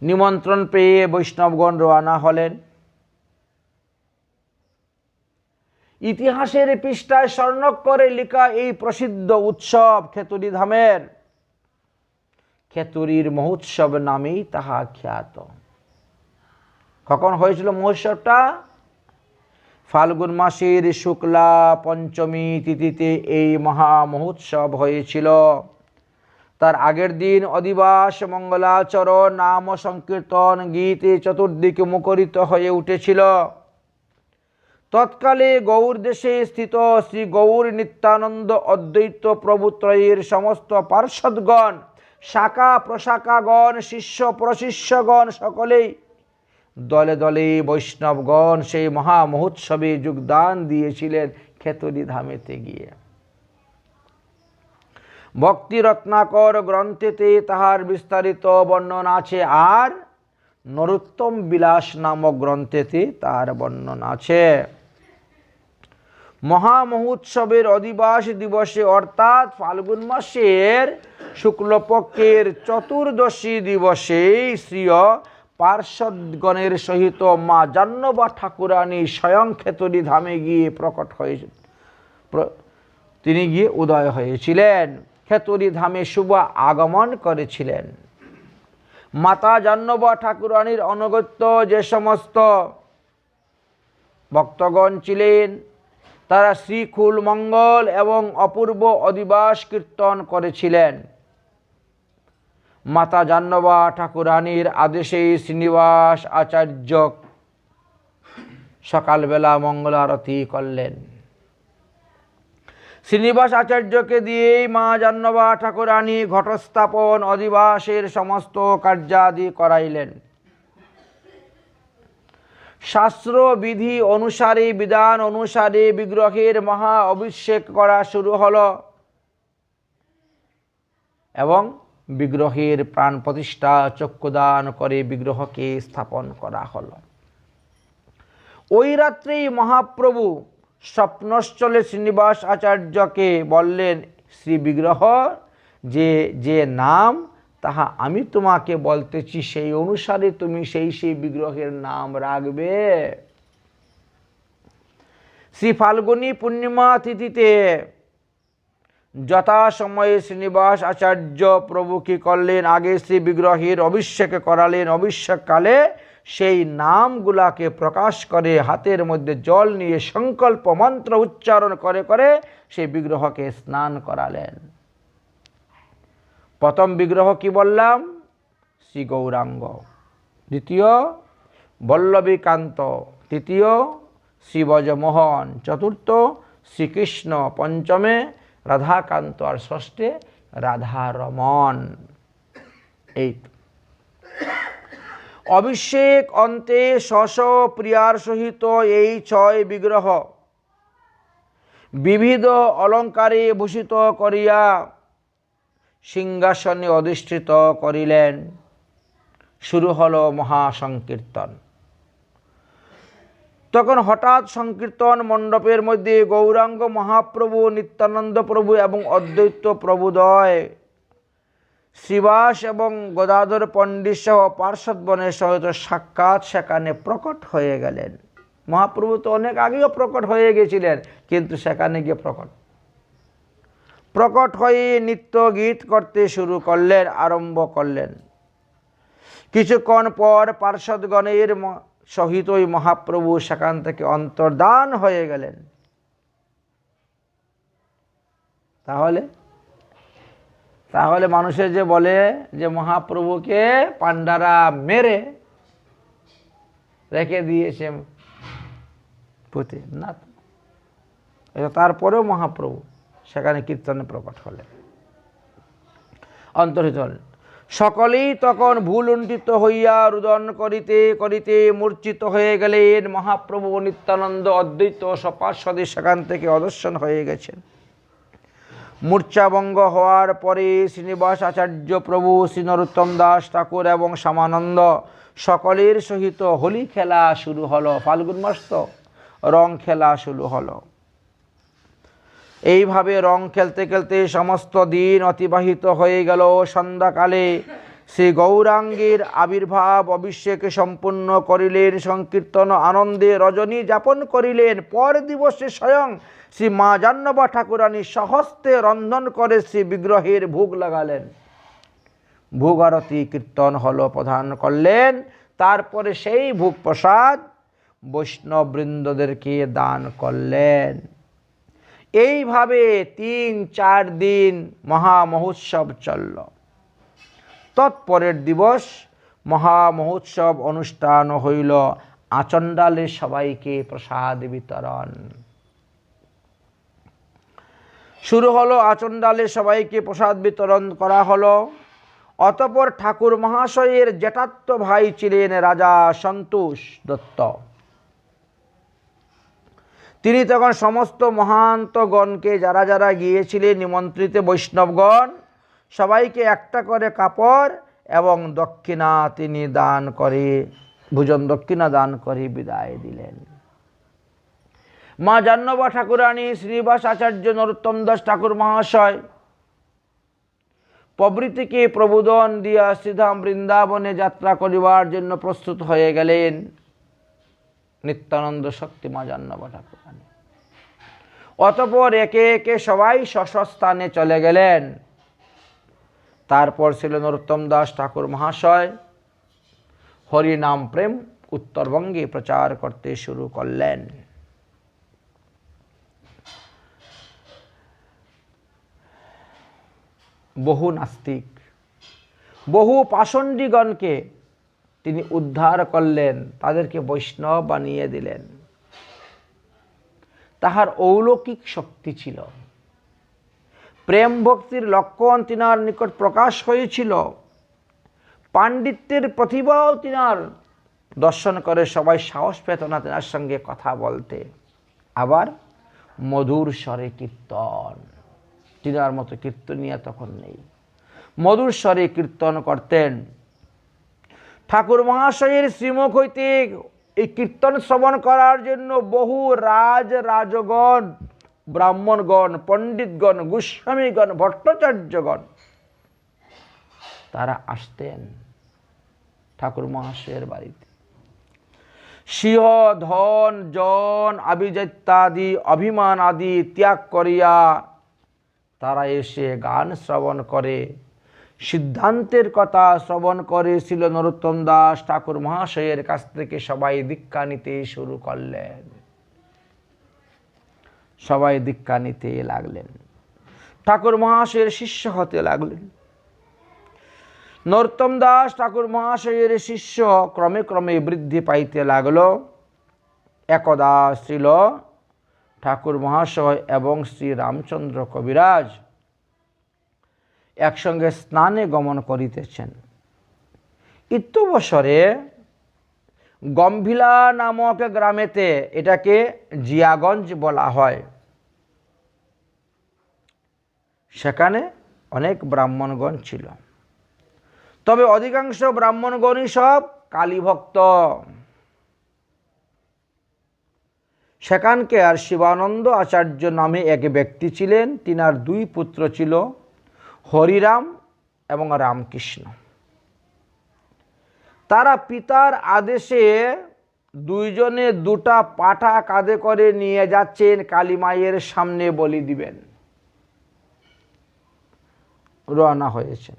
নিমন্ত্রণ পেয়ে বৈষ্ণবগণ রওনা হলেন। ইতিহাসের পৃষ্ঠায় স্বর্ণাক্ষরে লেখা এই প্রসিদ্ধ উৎসব খেতড়ি ধামের খেতড়ির মহোৎসব নামেই তাহা খ্যাত। কখন হয়েছিল মহোৎসবটা? ফাল্গুন মাসের শুক্লা পঞ্চমী তিথিতে এই মহা মহোৎসব হয়েছিল। তার আগের দিন অধিবাস, মঙ্গলাচরণ, নাম সংকীর্তন, গীতে চতুর্দিকে মুখরিত হয়ে উঠেছিল। তৎকালে গৌর দেশে স্থিত শ্রী গৌর নিত্যানন্দ অদ্বৈত প্রভুত্রয়ের সমস্ত পার্ষদগণ, শাখা প্রশাখাগণ, শিষ্য প্রশিষ্যগণ সকলেই দলে দলে বৈষ্ণবগণ সেই মহা মহোৎসবে যোগদান দিয়েছিলেন খেতড়ি ধামেতে গিয়ে। ভক্তি রত্নাকর গ্রন্থেতে তাহার বিস্তারিত বর্ণনা আছে, আর নরোত্তম বিলাস নামক গ্রন্থেতে তার বর্ণনা আছে। মহা মহোৎসবের অধিবাস দিবসে অর্থাৎ ফাল্গুন মাসের শুক্লপক্ষের চতুর্দশী দিবসে শ্রীয় পার্ষদগণের সহিত মা জাহ্নবা ঠাকুরানী স্বয়ং খেতড়ি ধামে গিয়ে প্রকট হয়েছে, তিনি গিয়ে উদয় হয়েছিলেন, খেতড়ি ধামে শুভ আগমন করেছিলেন। মাতা জাহ্নবা ঠাকুরানীর অনুগত্য যে সমস্ত ভক্তগণ ছিলেন, তারা শ্রীকুল মঙ্গল এবং অপূর্ব অধিবাস কীর্তন করেছিলেন। মাতা জাহ্নবা ঠাকুরানীর আদেশে শ্রীনিবাস আচার্য সকালবেলা মঙ্গল আরতি করলেন। শ্রীনিবাস আচার্যকে দিয়েই মা জাহ্নবা ঠাকুরানী ঘটস্থাপন অধিবাসের সমস্ত কার্যাদি করাইলেন। শাস্ত্র বিধি অনুসারে, বিধান অনুসারে বিগ্রহের মহা অভিষেক করা শুরু হলো এবং বিগ্রহের প্রাণ প্রতিষ্ঠা, চক্ষুদান করে বিগ্রহকে স্থাপন করা হলো। ওই রাত্রেই মহাপ্রভু স্বপ্নস্থলে শ্রীনিবাস আচার্যকে বললেন, শ্রী বিগ্রহ যে যে নাম তাহা আমি তোমাকে বলতেছি, সেই অনুসারে তুমি সেই সেই বিগ্রহের নাম রাখবে। শ্রী ফাল্গুনী পূর্ণিমা তিথিতে যথাসময়ে শ্রীনিবাস আচার্য প্রভু কি করলেন, আগে শ্রী বিগ্রহের অভিষেক করালেন। অভিষেককালে সেই নামগুলাকে প্রকাশ করে হাতের মধ্যে জল নিয়ে সংকল্প মন্ত্র উচ্চারণ করে করে সেই বিগ্রহকে স্নান করালেন। প্রথম বিগ্রহ কি বললাম? শ্রী গৌরাঙ্গ, দ্বিতীয় বল্লভীকান্ত, তৃতীয় শ্রী ব্রজমোহন, চতুর্থ শ্রীকৃষ্ণ, পঞ্চমে রাধাকান্ত, আর ষষ্ঠে রাধারমণ। এই অভিষেক অন্তে শশ প্রিয়ার সহিত এই 6 বিগ্রহ বিবিধ অলঙ্কারে ভূষিত করিয়া সিংহাসনে অধিষ্ঠিত করিলেন। শুরু হলো মহাসংকীর্তন। তখন হঠাৎ সংকীর্তন মণ্ডপের মধ্যে গৌরাঙ্গ মহাপ্রভু, নিত্যানন্দ প্রভু এবং অদ্বৈত প্রভুদ্বয়, শ্রীবাস এবং গদাধর পণ্ডিত সহ পার্শ্বদগণের সহিত সাক্ষাৎ সেখানে প্রকট হয়ে গেলেন। মহাপ্রভু তো অনেক আগেও প্রকট হয়ে গেছিলেন, কিন্তু সেখানে গিয়ে প্রকট হয়ে নিত্য গীত করতে শুরু করলেন, আরম্ভ করলেন। কিছুক্ষণ পর পার্শ্বদগণের সহিতই মহাপ্রভু সেখান থেকে অন্তর্ধান হয়ে গেলেন। তাহলে মানুষের যে বলে যে মহাপ্রভুকে পান্ডারা মেরে রেখে দিয়েছে পুঁতে, না, তারপরেও মহাপ্রভু সেখানে কীর্তনে প্রকট হলেন, অন্তর্হিত হলেন। সকলেই তখন ভুলুণ্ঠিত হইয়া রুদন করিতে করিতে মূর্ছিত হয়ে গেলেন। মহাপ্রভু নিত্যানন্দ অদ্বৈত সপার্ষদে সেখান থেকে অদর্শন হয়ে গেছেন। মূর্ছাভঙ্গ হওয়ার পরে শ্রীনিবাস আচার্য প্রভু, শ্রী নরোত্তম দাস ঠাকুর এবং শ্যামানন্দ সকলের সহিত হোলি খেলা শুরু হলো। ফাল্গুন মাস তো, রং খেলা শুরু হলো। এইভাবে রং খেলতে খেলতে সমস্ত দিন অতিবাহিত হয়ে গেল। সন্ধ্যাকালে শ্রী গৌরাঙ্গের আবির্ভাব অভিষেক সম্পূর্ণ করিলেন। সংকীর্তন আনন্দে রজনী যাপন করিলেন। পর দিবসে স্বয়ং শ্রী মা জাহ্নবী ঠাকুরানী স্বহস্তে রন্ধন করে শ্রী বিগ্রহের ভোগ লাগালেন। ভোগ আরতি কীর্তন হলো, প্রদান করলেন। তারপরে সেই ভোগ প্রসাদ বৈষ্ণববৃন্দদেরকে দান করলেন। এইভাবে 3-4 দিন মহামহোৎসব চলল। তৎপরের দিবস মহামহোৎসব অনুষ্ঠান হইল। আচণ্ডালে সবাইকে প্রসাদ বিতরণ শুরু হলো। আচণ্ডালে সবাইকে প্রসাদ বিতরণ করা হলো। অতঃপর ঠাকুর মহাশয়ের জ্যেষ্ঠ ভাই ছিলেন রাজা সন্তোষ দত্ত। তিনি তখন সমস্ত মহান্তগণকে যারা যারা গিয়েছিলেন নিমন্ত্রিত বৈষ্ণবগণ সবাইকে একটা করে কাপড় এবং দক্ষিণা তিনি দান করে, ভোজন দক্ষিণা দান করে বিদায় দিলেন। মা জাহ্নবী ঠাকুরানী, শ্রীনিবাস আচার্য, নরোত্তম দাস ঠাকুর মহাশয় প্রভৃতিকে প্রবোধন দিয়া শ্রীধাম বৃন্দাবনে যাত্রা করিবার জন্য প্রস্তুত হয়ে গেলেন। নিত্যানন্দ শক্তি মা জাহ্নবী ঠাকুরানী। অতঃপর একে একে সবাই স্বস্থানে চলে গেলেন। তারপর ছিল নরোত্তম দাস ঠাকুর মহাশয় হরিনাম প্রেম উত্তরবঙ্গে প্রচার করতে শুরু করলেন। বহু নাস্তিক, বহু পাষণ্ডীগণকে তিনি উদ্ধার করলেন, তাদেরকে বৈষ্ণব বানিয়ে দিলেন। তাহার অলৌকিক শক্তি ছিল, প্রেম ভক্তির লক্ষণ তিনার নিকট প্রকাশ হয়েছিল, পাণ্ডিত্যের প্রতিভাও তিনার দর্শন করে সবাই সাহস পেত না তিনার সঙ্গে কথা বলতে। আবার মধুর স্বরে কীর্তন, তিনার মতো কীর্তনিয়া তখন নেই, মধুর স্বরে কীর্তন করতেন। ঠাকুর মহাশয়ের শ্রীমুখ হইতে এই কীর্তন শ্রবণ করার জন্য বহু রাজগণ, ব্রাহ্মণগণ, পণ্ডিতগণ, গোস্বামীগণ, ভট্টাচার্যগণ তারা আসতেন ঠাকুর মহাশয়ের বাড়িতে। সিংহ ধন জন আভিজাত্যাদি অভিমান আদি ত্যাগ করিয়া তারা এসে গান শ্রবণ করে, সিদ্ধান্তের কথা শ্রবণ করেছিল। নরোত্তম দাস ঠাকুর মহাশয়ের কাছ থেকে সবাই দীক্ষা নিতে শুরু করলেন। সবাই দীক্ষা নিতে লাগলেন, ঠাকুর মহাশয়ের শিষ্য হতে লাগলেন। নরোত্তম দাস ঠাকুর মহাশয়ের শিষ্য ক্রমে ক্রমে বৃদ্ধি পাইতে লাগল। একদা ছিল ঠাকুর মহাশয় এবং শ্রী রামচন্দ্র কবিরাজ একসঙ্গে স্নানে গমন করিতেছেন। ইত্যবসরে গম্ভিলা নামক গ্রামেতে, এটাকে জিয়াগঞ্জ বলা হয়, সেখানে অনেক ব্রাহ্মণগণ ছিল। তবে অধিকাংশ ব্রাহ্মণগণই সব কালীভক্ত। সেখানকার শিবানন্দ আচার্য নামে এক ব্যক্তি ছিলেন। তিনার 2 পুত্র ছিল, হরিরাম এবং রামকৃষ্ণ। তারা পিতার আদেশে 2 জনে 2টা পাঠা কাঁধে করে নিয়ে যাচ্ছেন কালী মায়ের সামনে বলি দিবেন। রওনা হয়েছেন।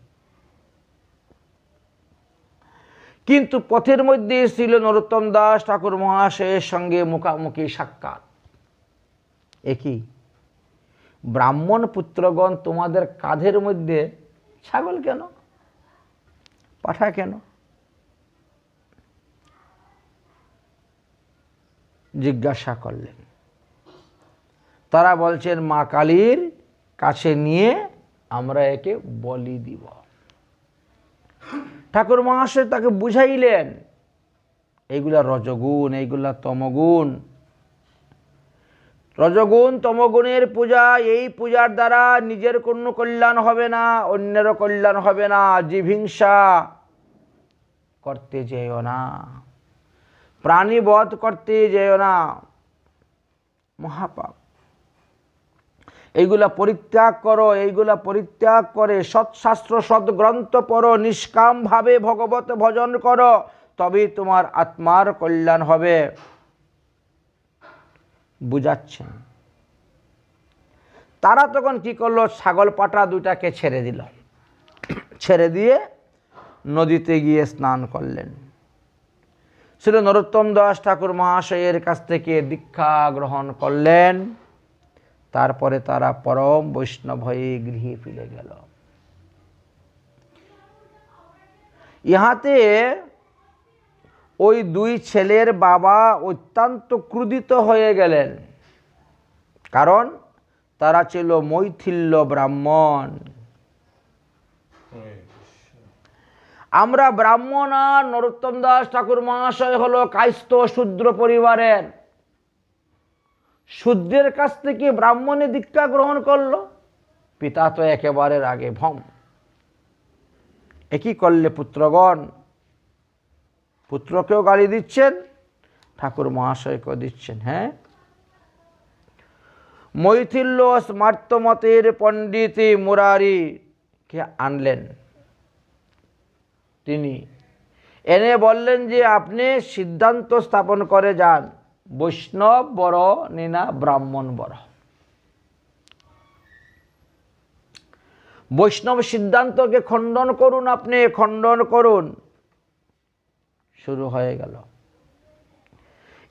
কিন্তু পথের মধ্যে ছিল নরোত্তম দাস ঠাকুর মহাশয়ের সঙ্গে মুখামুখি সাক্ষাৎ। একই ব্রাহ্মণ পুত্রগণ, তোমাদের কাঁধের মধ্যে ছাগল কেন, পাঠা কেন? জিজ্ঞাসা করলেন। তারা বলছেন, মা কালীর কাছে নিয়ে আমরা একে বলি দিব। ঠাকুর মহাশয় তাকে বুঝাইলেন, এইগুলা রজগুণ, এইগুলা তমগুণ। রজগুণ তমগুণের পূজা, এই পূজার দ্বারা নিজের কোনো কল্যাণ হবে না, অন্যেরও কল্যাণ হবে না। জীবহিংসা করতে যেও না, প্রাণীবধ করতে যেও না, মহাপাপ। এইগুলা পরিত্যাগ করো, এইগুলা পরিত্যাগ করে সৎশাস্ত্র সদ্গ্রন্থ পড়ো, নিষ্কামভাবে ভগবত ভজন করো, তবেই তোমার আত্মার কল্যাণ হবে। বুঝাচ্ছেন। তারা তখন কি করলো, ছাগল পাটা দুটাকে ছেড়ে দিল, ছেড়ে দিয়ে নদীতে গিয়ে স্নান করলেন। শ্রী নরোত্তম দাস ঠাকুর মহাশয়ের কাছ থেকে দীক্ষা গ্রহণ করলেন। তারপরে তারা পরম বৈষ্ণব হয়ে গৃহে ফিরে গেল। ইহাতে ওই দুই ছেলের বাবা অত্যন্ত ক্রুধিত হয়ে গেলেন, কারণ তারা ছিল মৈথিল্য ব্রাহ্মণ। আমরা ব্রাহ্মণ, আর নরোত্তম দাস ঠাকুর মহাশয় হলো কায়স্থ শূদ্র পরিবারের। শূদ্রের কাছ থেকে ব্রাহ্মণে দীক্ষা গ্রহণ করলো, পিতা তো একেবারে রাগে ভম। একই করলে পুত্রগণ, পুত্রকেও গালি দিচ্ছেন, ঠাকুর মহাশয়কেও দিচ্ছেন। হ্যাঁ, মৈথিল্য স্মার্তমতের পণ্ডিত মুরারিকে আনলেন। তিনি এনে বললেন যে আপনি সিদ্ধান্ত স্থাপন করে যান, বৈষ্ণব বড় না ব্রাহ্মণ বড়। বৈষ্ণব সিদ্ধান্তকে খণ্ডন করুন, আপনি খণ্ডন করুন। শুরু হয়ে গেল।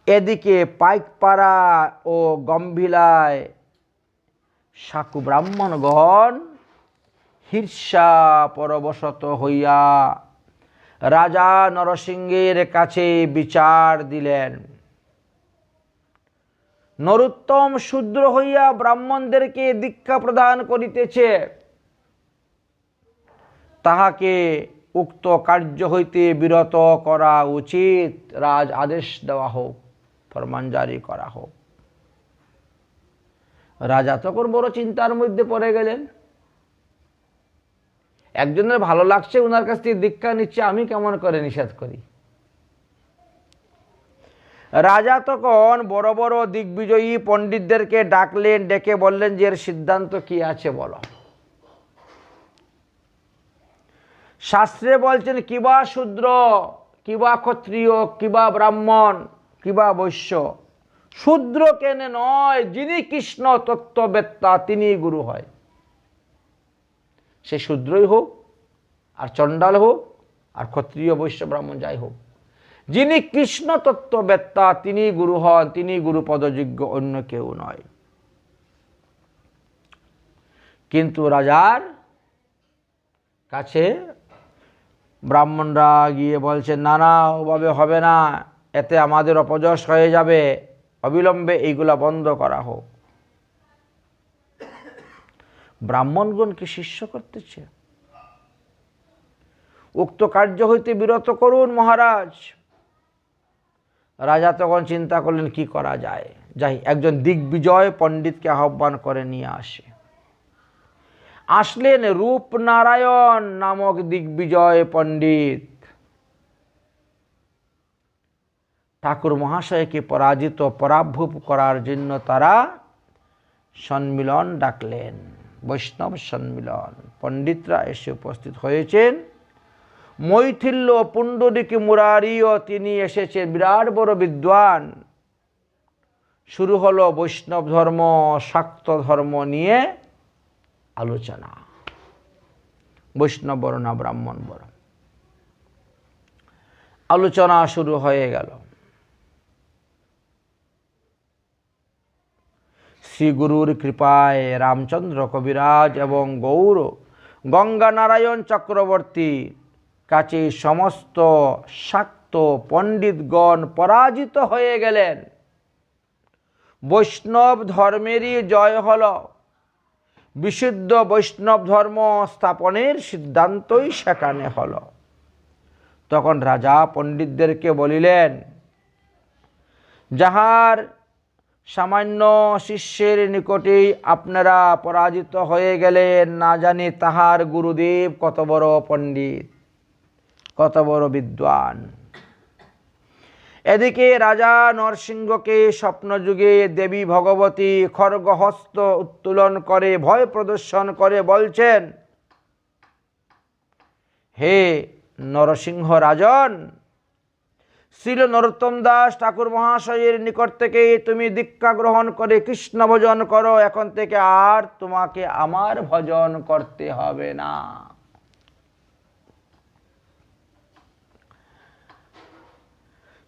এদিকে পাইকপাড়া ও গম্ভিলায় সাকু ব্রাহ্মণগণ হির্ষা পরবশত হইয়া রাজা নরসিংহের কাছে বিচার দিলেন। নরোত্তম শূদ্র হইয়া ব্রাহ্মণদেরকে দীক্ষা প্রদান করিতেছে, তাহাকে উক্ত কার্য হইতে বিরত করা উচিত। রাজ আদেশ দেওয়া হোক, ফরমান জারি করা হোক। রাজা তখন বড় চিন্তার মধ্যে পড়ে গেলেন। একজনের ভালো লাগছে, ওনার কাছ থেকে দীক্ষা নিচ্ছে, আমি কেমন করে নিষেধ করি। রাজা তখন বড় বড় দিগ্বিজয়ী পণ্ডিতদেরকে ডাকলেন, ডেকে বললেন যে এর সিদ্ধান্ত কি আছে বলো। শাস্ত্রে বলছেন কিবা শূদ্র, কিবা ক্ষত্রিয়, কিবা ব্রাহ্মণ, কিবা বৈশ্য, শূদ্র কেনে নয়, যিনি কৃষ্ণ তত্ত্ববেত্তা তিনি গুরু হয়। সে শূদ্রই হোক, আর চণ্ডাল হোক, আর ক্ষত্রিয় বৈশ্য ব্রাহ্মণ যাই হোক, যিনি কৃষ্ণ তত্ত্ববেত্তা তিনি গুরু হন, তিনি গুরুপদযোগ্য, অন্য কেউ নয়। কিন্তু রাজার কাছে ব্রাহ্মণরা গিয়ে বলছেন না না, ওভাবে হবে না, এতে আমাদের অপযশ হয়ে যাবে, অবিলম্বে এইগুলা বন্ধ করা হোক। ব্রাহ্মণগণকে শিষ্য করতেছে, উক্ত কার্য হইতে বিরত করুন মহারাজ। রাজা তখন চিন্তা করলেন কি করা যায়, যাই একজন দিগ্বিজয় পণ্ডিতকে আহ্বান করে নিয়ে আসে। আসলেন রূপনারায়ণ নামক দিগ্বিজয় পণ্ডিত। ঠাকুর মহাশয়কে পরাজিত পরাভূপ করার জন্য তারা সম্মিলন ডাকলেন, বৈষ্ণব সম্মিলন। পণ্ডিতরা এসে উপস্থিত হয়েছেন। মৈথিল্য পুণ্ডরিক মুরারিও তিনি এসেছেন, বিরাট বড় বিদ্বান। শুরু হলো বৈষ্ণব ধর্ম, শাক্ত ধর্ম নিয়ে আলোচনা। বৈষ্ণব বড় না ব্রাহ্মণ বড়, আলোচনা শুরু হয়ে গেল। শ্রী গুরুর কৃপায় রামচন্দ্র কবিরাজ এবং গৌর গঙ্গানারায়ণ চক্রবর্তী কাছে সমস্ত শাক্ত পণ্ডিতগণ পরাজিত হয়ে গেলেন। বৈষ্ণব ধর্মেরই জয় হল। বিশুদ্ধ বৈষ্ণব ধর্ম স্থাপনের সিদ্ধান্তই সেখানে হল। তখন রাজা পণ্ডিতদেরকে বলিলেন, যাহার সামান্য শিষ্যের নিকটেই আপনারা পরাজিত হয়ে গেলেন, না জানি তাহার গুরুদেব কত বড় পণ্ডিত, কত বড় বিদ্বান। এদিকে রাজা নরসিংহকে স্বপ্নযুগে দেবী ভগবতী খড়গহস্ত উত্তোলন করে ভয় প্রদর্শন করে বলছেন, হে নরসিংহ রাজন, শ্রীল নরোত্তম দাস ঠাকুর মহাশয়ের নিকট থেকে তুমি দীক্ষা গ্রহণ করে কৃষ্ণ ভজন করো, এখন থেকে আর তোমাকে আমার ভজন করতে হবে না।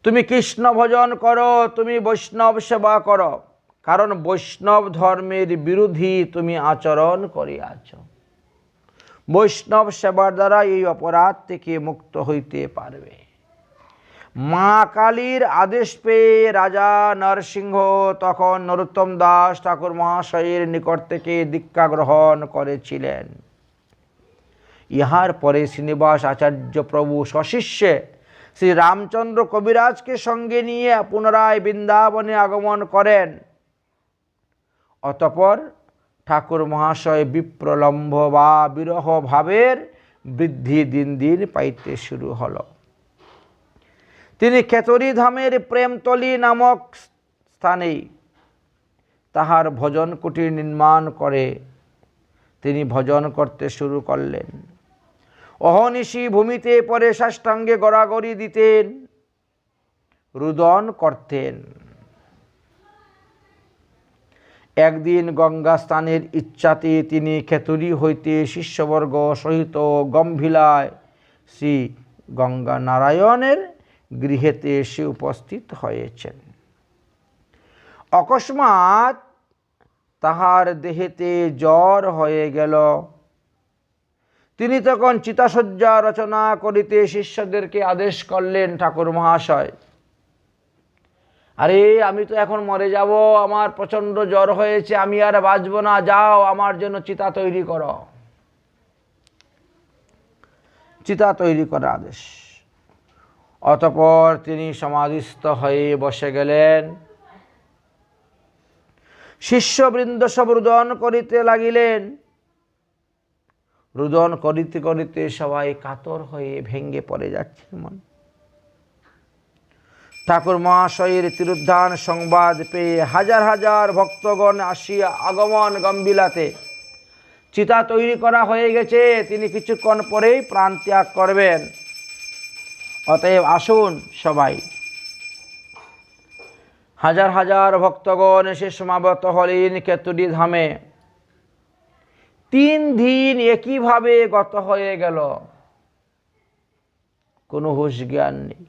তুমি কৃষ্ণ ভজন করো, তুমি বৈষ্ণব সেবা করো, কারণ বৈষ্ণব ধর্মের বিরোধী তুমি আচরণ করিয়াছ। বৈষ্ণব সেবার দ্বারা এই অপরাধ থেকে মুক্ত হইতে পারবে। মা কালীর আদেশ পেয়ে রাজা নরসিংহ তখন নরোত্তম দাস ঠাকুর মহাশয়ের নিকট থেকে দীক্ষা গ্রহণ করেছিলেন। ইহার পরে শ্রীনিবাস আচার্য প্রভু সশিষ্যে শ্রী রামচন্দ্র কবিরাজকে সঙ্গে নিয়ে পুনরায় বৃন্দাবনে আগমন করেন। অতঃপর ঠাকুর মহাশয় বিপ্রলম্ভ বা বিরহ ভাবের বৃদ্ধি দিন দিন পাইতে শুরু হল। তিনি খেতড়ি ধামের প্রেমতলী নামক স্থানে তাহার ভজন কুটির নির্মাণ করে তিনি ভজন করতে শুরু করলেন। অহনিশি ভূমিতে পরে সাষ্টাঙ্গে গড়াগড়ি দিতেন, রুদন করতেন। একদিন গঙ্গা স্নানের ইচ্ছাতে তিনি খেতড়ি হইতে শিষ্যবর্গ সহিত গম্ভীলায় শ্রী গঙ্গা নারায়ণের গৃহেতে এসে উপস্থিত হয়েছেন। অকস্মাৎ তাহার দেহেতে জ্বর হয়ে গেল। তিনি তখন চিতাশয্যা রচনা করিতে শিষ্যদেরকে আদেশ করলেন, ঠাকুর মহাশয়, আরে আমি তো এখন মরে যাব, আমার প্রচণ্ড জ্বর হয়েছে, আমি আর বাঁচব না, যাও আমার জন্য চিতা তৈরি করো। চিতা তৈরি করার আদেশ। অতঃপর তিনি সমাধিস্থ হয়ে বসে গেলেন। শিষ্যবৃন্দ সব রুদন করিতে লাগিলেন। রুদন করিতে করিতে সবাই কাতর হয়ে ভেঙ্গে পড়ে যাচ্ছে মন। ঠাকুর মহাশয়ের তিরুদ্ধান সংবাদ পেয়ে হাজার হাজার ভক্তগণ আসিয়া আগমন গম্ভীলাতে। চিতা তৈরি করা হয়ে গেছে, তিনি কিছুক্ষণ পরেই প্রাণ ত্যাগ করবেন, অতএব আসুন সবাই। হাজার হাজার ভক্তগণ এসে সমাবেত হলেন খেতড়ি ধামে। 3 দিন একইভাবে গত হয়ে গেল, কোনো হুঁশ জ্ঞান নেই।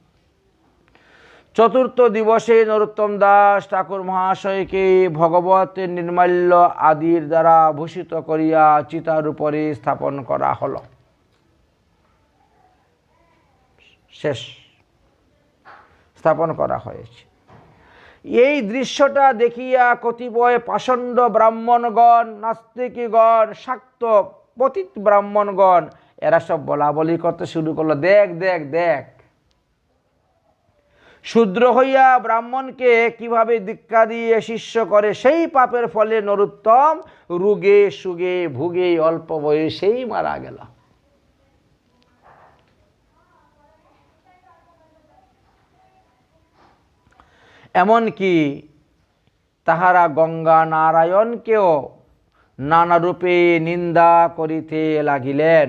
চতুর্থ দিবসে নরোত্তম দাস ঠাকুর মহাশয়কে ভগবতের নির্মাল্য আদির দ্বারা ভূষিত করিয়া চিতার উপরে স্থাপন করা হল। শেষ, স্থাপন করা হয়েছে। এই দৃশ্যটা দেখিয়া কতিপয় পাষণ্ড ব্রাহ্মণগণ, নাস্তিকগণ, শাক্ত পতিত ব্রাহ্মণগণ এরা সব বলা বলি করতে শুরু করলো, দেখ দেখ দেখ, শূদ্র হইয়া ব্রাহ্মণকে কিভাবে দীক্ষা দিয়ে শিষ্য করে, সেই পাপের ফলে নরোত্তম রোগে সুগে ভুগে অল্প বয়সেই মারা গেল। এমনকি তাহারা গঙ্গা নারায়ণকেও নানা রূপে নিন্দা করিতে লাগিলেন।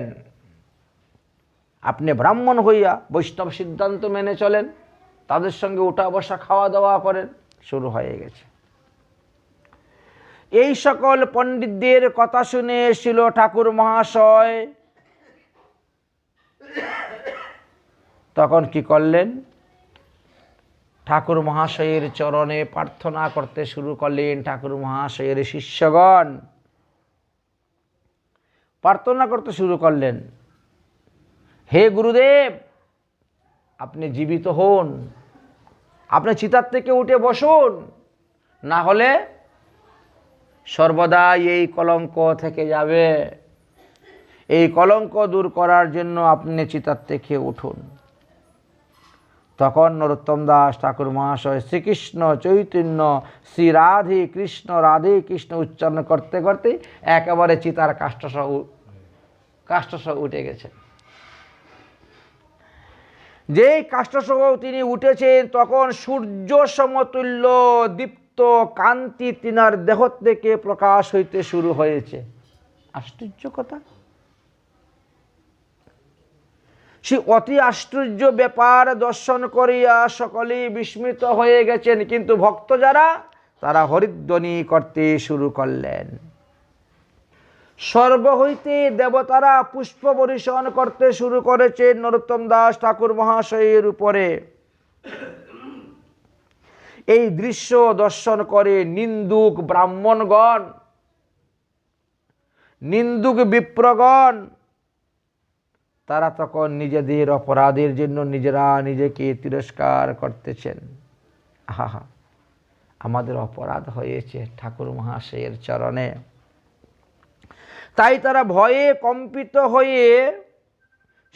আপনি ব্রাহ্মণ হইয়া বৈষ্ণব সিদ্ধান্ত মেনে চলেন, তাদের সঙ্গে উঠা বসা খাওয়া দাওয়া করেন, শুরু হয়ে গেছে। এই সকল পণ্ডিতদের কথা শুনে এসেছিল ঠাকুর মহাশয়। তখন কি করলেন? ঠাকুর মহাশয়ের চরণে প্রার্থনা করতে শুরু করলেন। ঠাকুর মহাশয়ের শিষ্যগণ প্রার্থনা করতে শুরু করলেন, হে গুরুদেব, আপনি জীবিত হন, আপনি চিতার থেকে উঠে বসুন, না হলে সর্বদা এই কলঙ্ক থেকে যাবে। এই কলঙ্ক দূর করার জন্য আপনি চিতার থেকে উঠুন। তখন নরোত্তম দাস ঠাকুর মহাশয় শ্রীকৃষ্ণ চৈতন্য শ্রী রাধে কৃষ্ণ রাধে কৃষ্ণ উচ্চারণ করতে করতে একেবারে চিতার কাষ্ঠসহ উঠে গেছে। যেই কাষ্ঠসহ তিনি উঠেছেন তখন সূর্য সমতুল্য দীপ্ত কান্তি তিনার দেহ থেকে প্রকাশ হইতে শুরু হয়েছে। আশ্চর্য কথা, সে অতি আশ্চর্য ব্যাপার দর্শন করিয়া সকলেই বিস্মিত হয়ে গেছেন। কিন্তু ভক্ত যারা, তারা হরিধ্বনি করতে শুরু করলেন। সর্ব হইতে দেবতারা পুষ্প বর্ষণ করতে শুরু করেছেন নরোত্তম দাস ঠাকুর মহাশয়ের উপরে। এই দৃশ্য দর্শন করে নিন্দুক ব্রাহ্মণগণ, নিন্দুক বিপ্রগণ, তারা তখন নিজেদের অপরাধের জন্য নিজেরা নিজেকে তিরস্কার করতেছেন। আহা, আমাদের অপরাধ হয়েছে ঠাকুর মহাশয়ের চরণে। তাই তারা ভয়ে কম্পিত হয়ে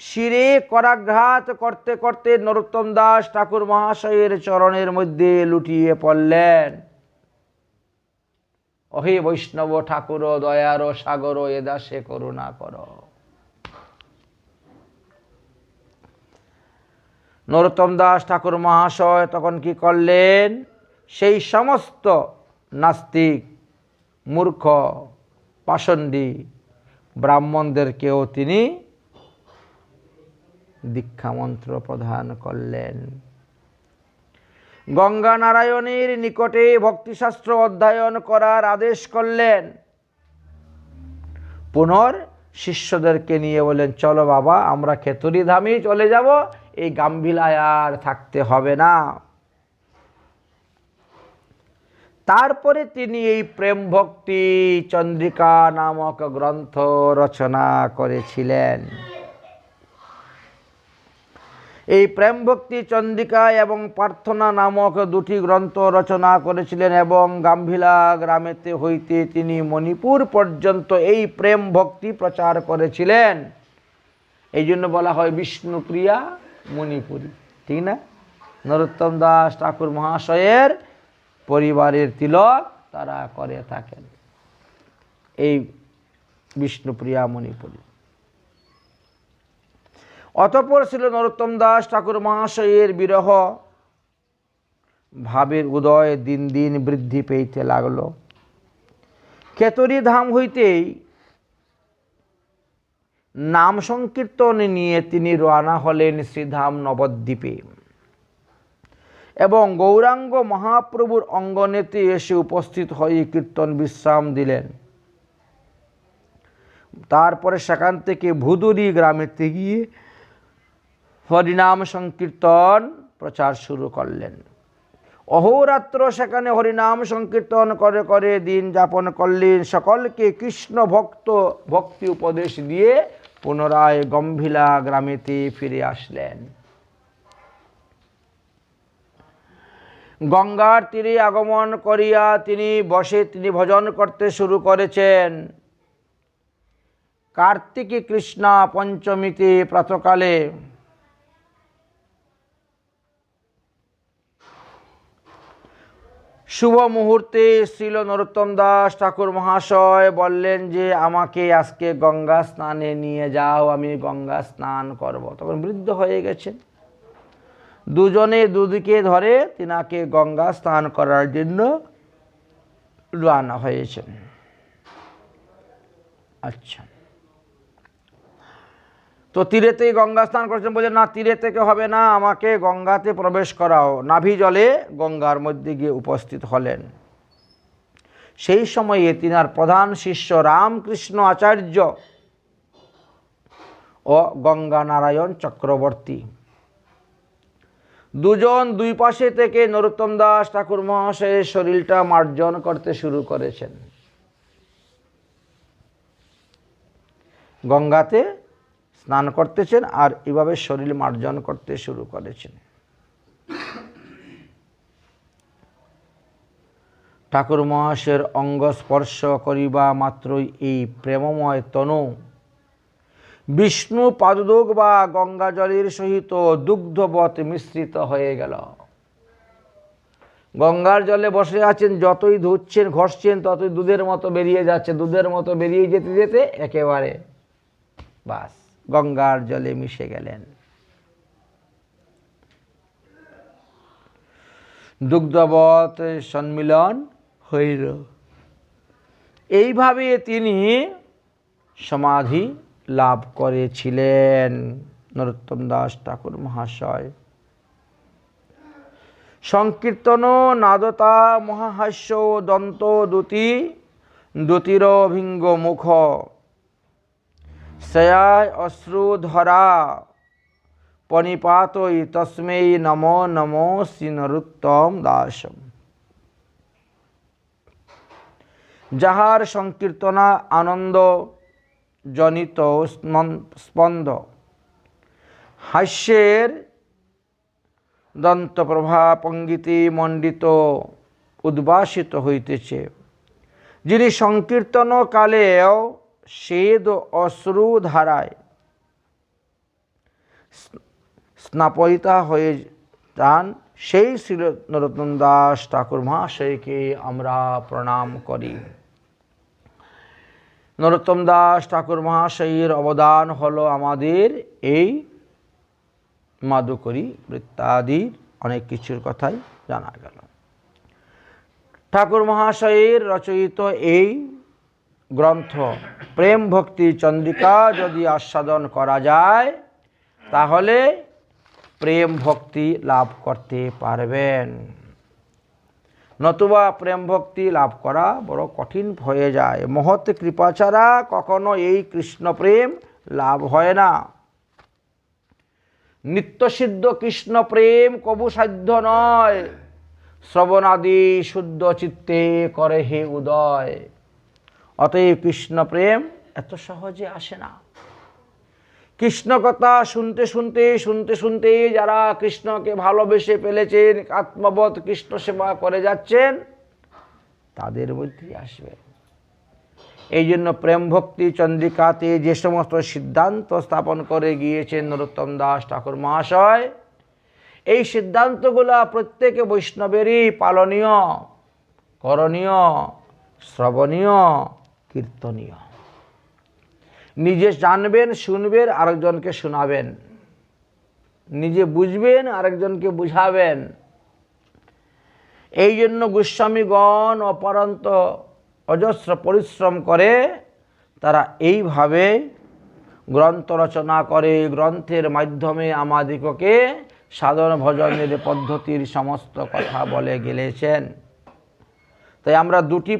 শিরে করাঘাত করতে করতে নরোত্তম দাস ঠাকুর মহাশয়ের চরণের মধ্যে লুটিয়ে পড়লেন। অহে বৈষ্ণব ঠাকুর দয়ার সাগর, এ দাসে করুণা কর। নরোত্তম দাস ঠাকুর মহাশয় তখন কি করলেন? সেই সমস্ত নাস্তিক, মূর্খ, পাষণ্ডী ব্রাহ্মণদেরকেও তিনি দীক্ষামন্ত্র প্রদান করলেন। গঙ্গা নারায়ণের নিকটে ভক্তিশাস্ত্র অধ্যয়ন করার আদেশ করলেন। পুনর শিষ্যদেরকে নিয়ে বলেন, চলো বাবা, আমরা খেতড়ি ধামে চলে যাব, এই গাম্ভীলায় আর থাকতে হবে না। তারপরে তিনি এই প্রেম ভক্তি চন্দ্রিকা নামক গ্রন্থ রচনা করেছিলেন। এই প্রেম ভক্তি চন্দ্রিকা এবং প্রার্থনা নামক দুটি গ্রন্থ রচনা করেছিলেন এবং গাম্ভীলা গ্রামেতে হইতে তিনি মণিপুর পর্যন্ত এই প্রেম ভক্তি প্রচার করেছিলেন। এই জন্য বলা হয় বিষ্ণুপ্রিয়া মণিপুরী, ঠিক না? নরোত্তম দাস ঠাকুর মহাশয়ের পরিবারের তিলক তারা করে থাকেন এই বিষ্ণুপ্রিয়া মণিপুরী। অতঃপর ছিল নরোত্তম দাস ঠাকুর মহাশয়ের বিরহ ভাবের উদয় দিন দিন বৃদ্ধি পেতে লাগল। খেতড়ি ধাম হইতেই নাম সংকীর্তন নিয়ে তিনি রওনা হলেন শ্রীধাম নবদ্বীপে এবং গৌরাঙ্গ মহাপ্রভুর অঙ্গনেতে এসে উপস্থিত হয়ে কীর্তন বিশ্রাম দিলেন। তারপরে সেখান থেকে ভুদুরি গ্রামেতে গিয়ে হরিনাম সংকীর্তন প্রচার শুরু করলেন। অহোরাত্র সেখানে হরিনাম সংকীর্তন করে করে দিন যাপন করলেন। সকলকে কৃষ্ণ ভক্তি উপদেশ দিয়ে পুনরায় গম্ভীলা গ্রামেতে ফিরে আসলেন। গঙ্গার তীরে আগমন করিয়া তিনি ভজন করতে শুরু করেছেন। কার্তিকী কৃষ্ণা পঞ্চমীতে প্রাতকালে শুভ মুহূর্তে শ্রীল নরোত্তম দাস ঠাকুর মহাশয় বললেন যে আমাকে আজকে গঙ্গা স্নানে নিয়ে যাও, আমি গঙ্গা স্নান করব। তখন বৃদ্ধ হয়ে গেছেন। দুজনে দুদিকে ধরে তিনাকে গঙ্গা স্নান করার জন্য রওনা হয়েছেন। আচ্ছা, তো তীরেতেই গঙ্গা স্নান করছেন। বলছেন না, তীরে থেকে হবে না, আমাকে গঙ্গাতে প্রবেশ করাও। নাভি জলে গঙ্গার মধ্যে গিয়ে উপস্থিত হলেন। সেই সময়ে তিনার প্রধান শিষ্য রামকৃষ্ণ আচার্য ও গঙ্গা নারায়ণ চক্রবর্তী দুজন দুই পাশে থেকে নরোত্তম দাস ঠাকুর মহাশয়ের শরীরটা মার্জন করতে শুরু করেছেন। গঙ্গাতে স্নান করতেছেন আর এভাবে শরীর মার্জন করতে শুরু করেছেন। ঠাকুর মহাশয়ের অঙ্গ স্পর্শ করিবা মাত্রই এই প্রেমময় তনু বিষ্ণু পাদুক বা গঙ্গা জলের সহিত দুগ্ধবৎ মিশ্রিত হয়ে গেল। গঙ্গার জলে বসে আছেন, যতই ধুচ্ছেন ঘষছেন ততই দুধের মতো বেরিয়ে যাচ্ছে। দুধের মতো বেরিয়ে যেতে যেতে একেবারে বাস গঙ্গার জলে মিশে গেলেন। দুগ্ধবৎ সম্মিলন হইল। এইভাবে তিনি সমাধি লাভ করেছিলেন নরোত্তম দাস ঠাকুর মহাশয়। সংকীর্তন নাদতা মহাহাস্য দন্ত দ্যুতি দ্যুতির ভিঙ্গ মুখ শ্রেয়ায় অশ্রুধরা পনিপাতই তস্मै নমো নমো শ্রী নরোত্তম দাসম। যাহার সংকীর্তনা আনন্দ জনিত স্পন্দ হাস্যের দন্তপ্রভা পঙ্গিতে মণ্ডিত উদ্ভাসিত হইতেছে, যিনি সংকীর্তন কালেও স্বেদ অশ্রু ধারায় স্নাপয়িতা হয়ে যান, সেই শ্রী নরোত্তম দাস ঠাকুর মহাশয়কে আমরা প্রণাম করি। নরোত্তম দাস ঠাকুর মহাশয়ের অবদান হলো আমাদের এই মাদুকরী বৃত্তাদির অনেক কিছুর কথাই জানা গেল। ঠাকুর মহাশয়ের রচয়িত এই গ্রন্থ প্রেম ভক্তি চন্দ্রিকা যদি আস্বাদন করা যায় তাহলে প্রেম ভক্তি লাভ করতে পারবেন, নতুবা প্রেম ভক্তি লাভ করা বড় কঠিন হয়ে যায়। মহৎ কৃপা ছাড়া কখনো এই কৃষ্ণ প্রেম লাভ হয় না। নিত্যসিদ্ধ কৃষ্ণ প্রেম কবু সাধ্য নয়, শ্রবণাদি শুদ্ধ চিত্তে করে হে উদয়। অতএব কৃষ্ণ প্রেম এত সহজে আসে না। কৃষ্ণ কথা শুনতে শুনতে শুনতে শুনতে যারা কৃষ্ণকে ভালোবেসে ফেলেছেন, আত্মবোধ কৃষ্ণ সেবা করে যাচ্ছেন, তাদের মধ্যেই আসবে। এই জন্য প্রেম ভক্তি চন্দ্রিকাতে যে সমস্ত সিদ্ধান্ত স্থাপন করে গিয়েছেন নরোত্তম দাস ঠাকুর মহাশয়, এই সিদ্ধান্তগুলো প্রত্যেকে বৈষ্ণবেরই পালনীয়, করণীয়, শ্রবণীয়, কীর্তনীয়। নিজে জানবেন, শুনবেন, আরেকজনকে শোনাবেন, নিজে বুঝবেন, আরেকজনকে বুঝাবেন। এই জন্য গোস্বামীগণ অপরন্ত অজস্র পরিশ্রম করে তারা এইভাবে গ্রন্থ রচনা করে, গ্রন্থের মাধ্যমে আমাদিগকে সাধন ভজনের পদ্ধতির সমস্ত কথা বলে গেলেছেন। তাই আমরা দুটি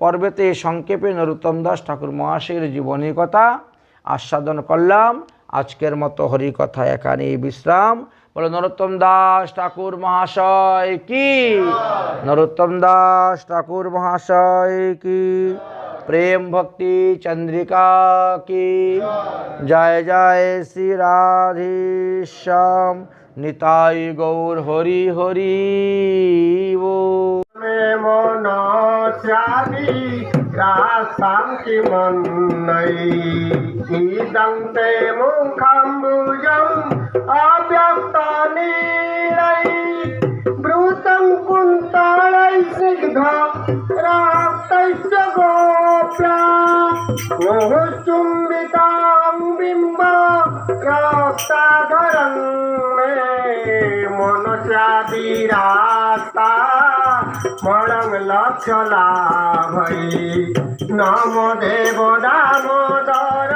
পর্বেতে সংক্ষেপে নরোত্তম দাস ঠাকুর মহাশয়ের জীবনী কথা আস্বাদন করলাম। আজকের মতো হরিকথা এখানেই বিশ্রাম। বলে নরোত্তম দাস ঠাকুর মহাশয় কি, নরোত্তম দাস ঠাকুর মহাশয় কি, প্রেম ভক্তি চন্দ্রিকা কি জয় জয় শ্রী রাধেশ্যাম নিতাই গৌর হরি হরি বল। শান্তি মন্নৈ ইদন্তে মুখাম্বুজম অব্যক্তনীড়ৈ ব্রুতং কুন্তলাই স্নিগ্ধ রাক্তৈশ্চ গোপ্যা মোহচুম্বিতাং বিম্ব রক্তাধরং মে মনস্যাদিরাস্তা মরং লক্ষ্য লাভৈ নমো দেব দামোদর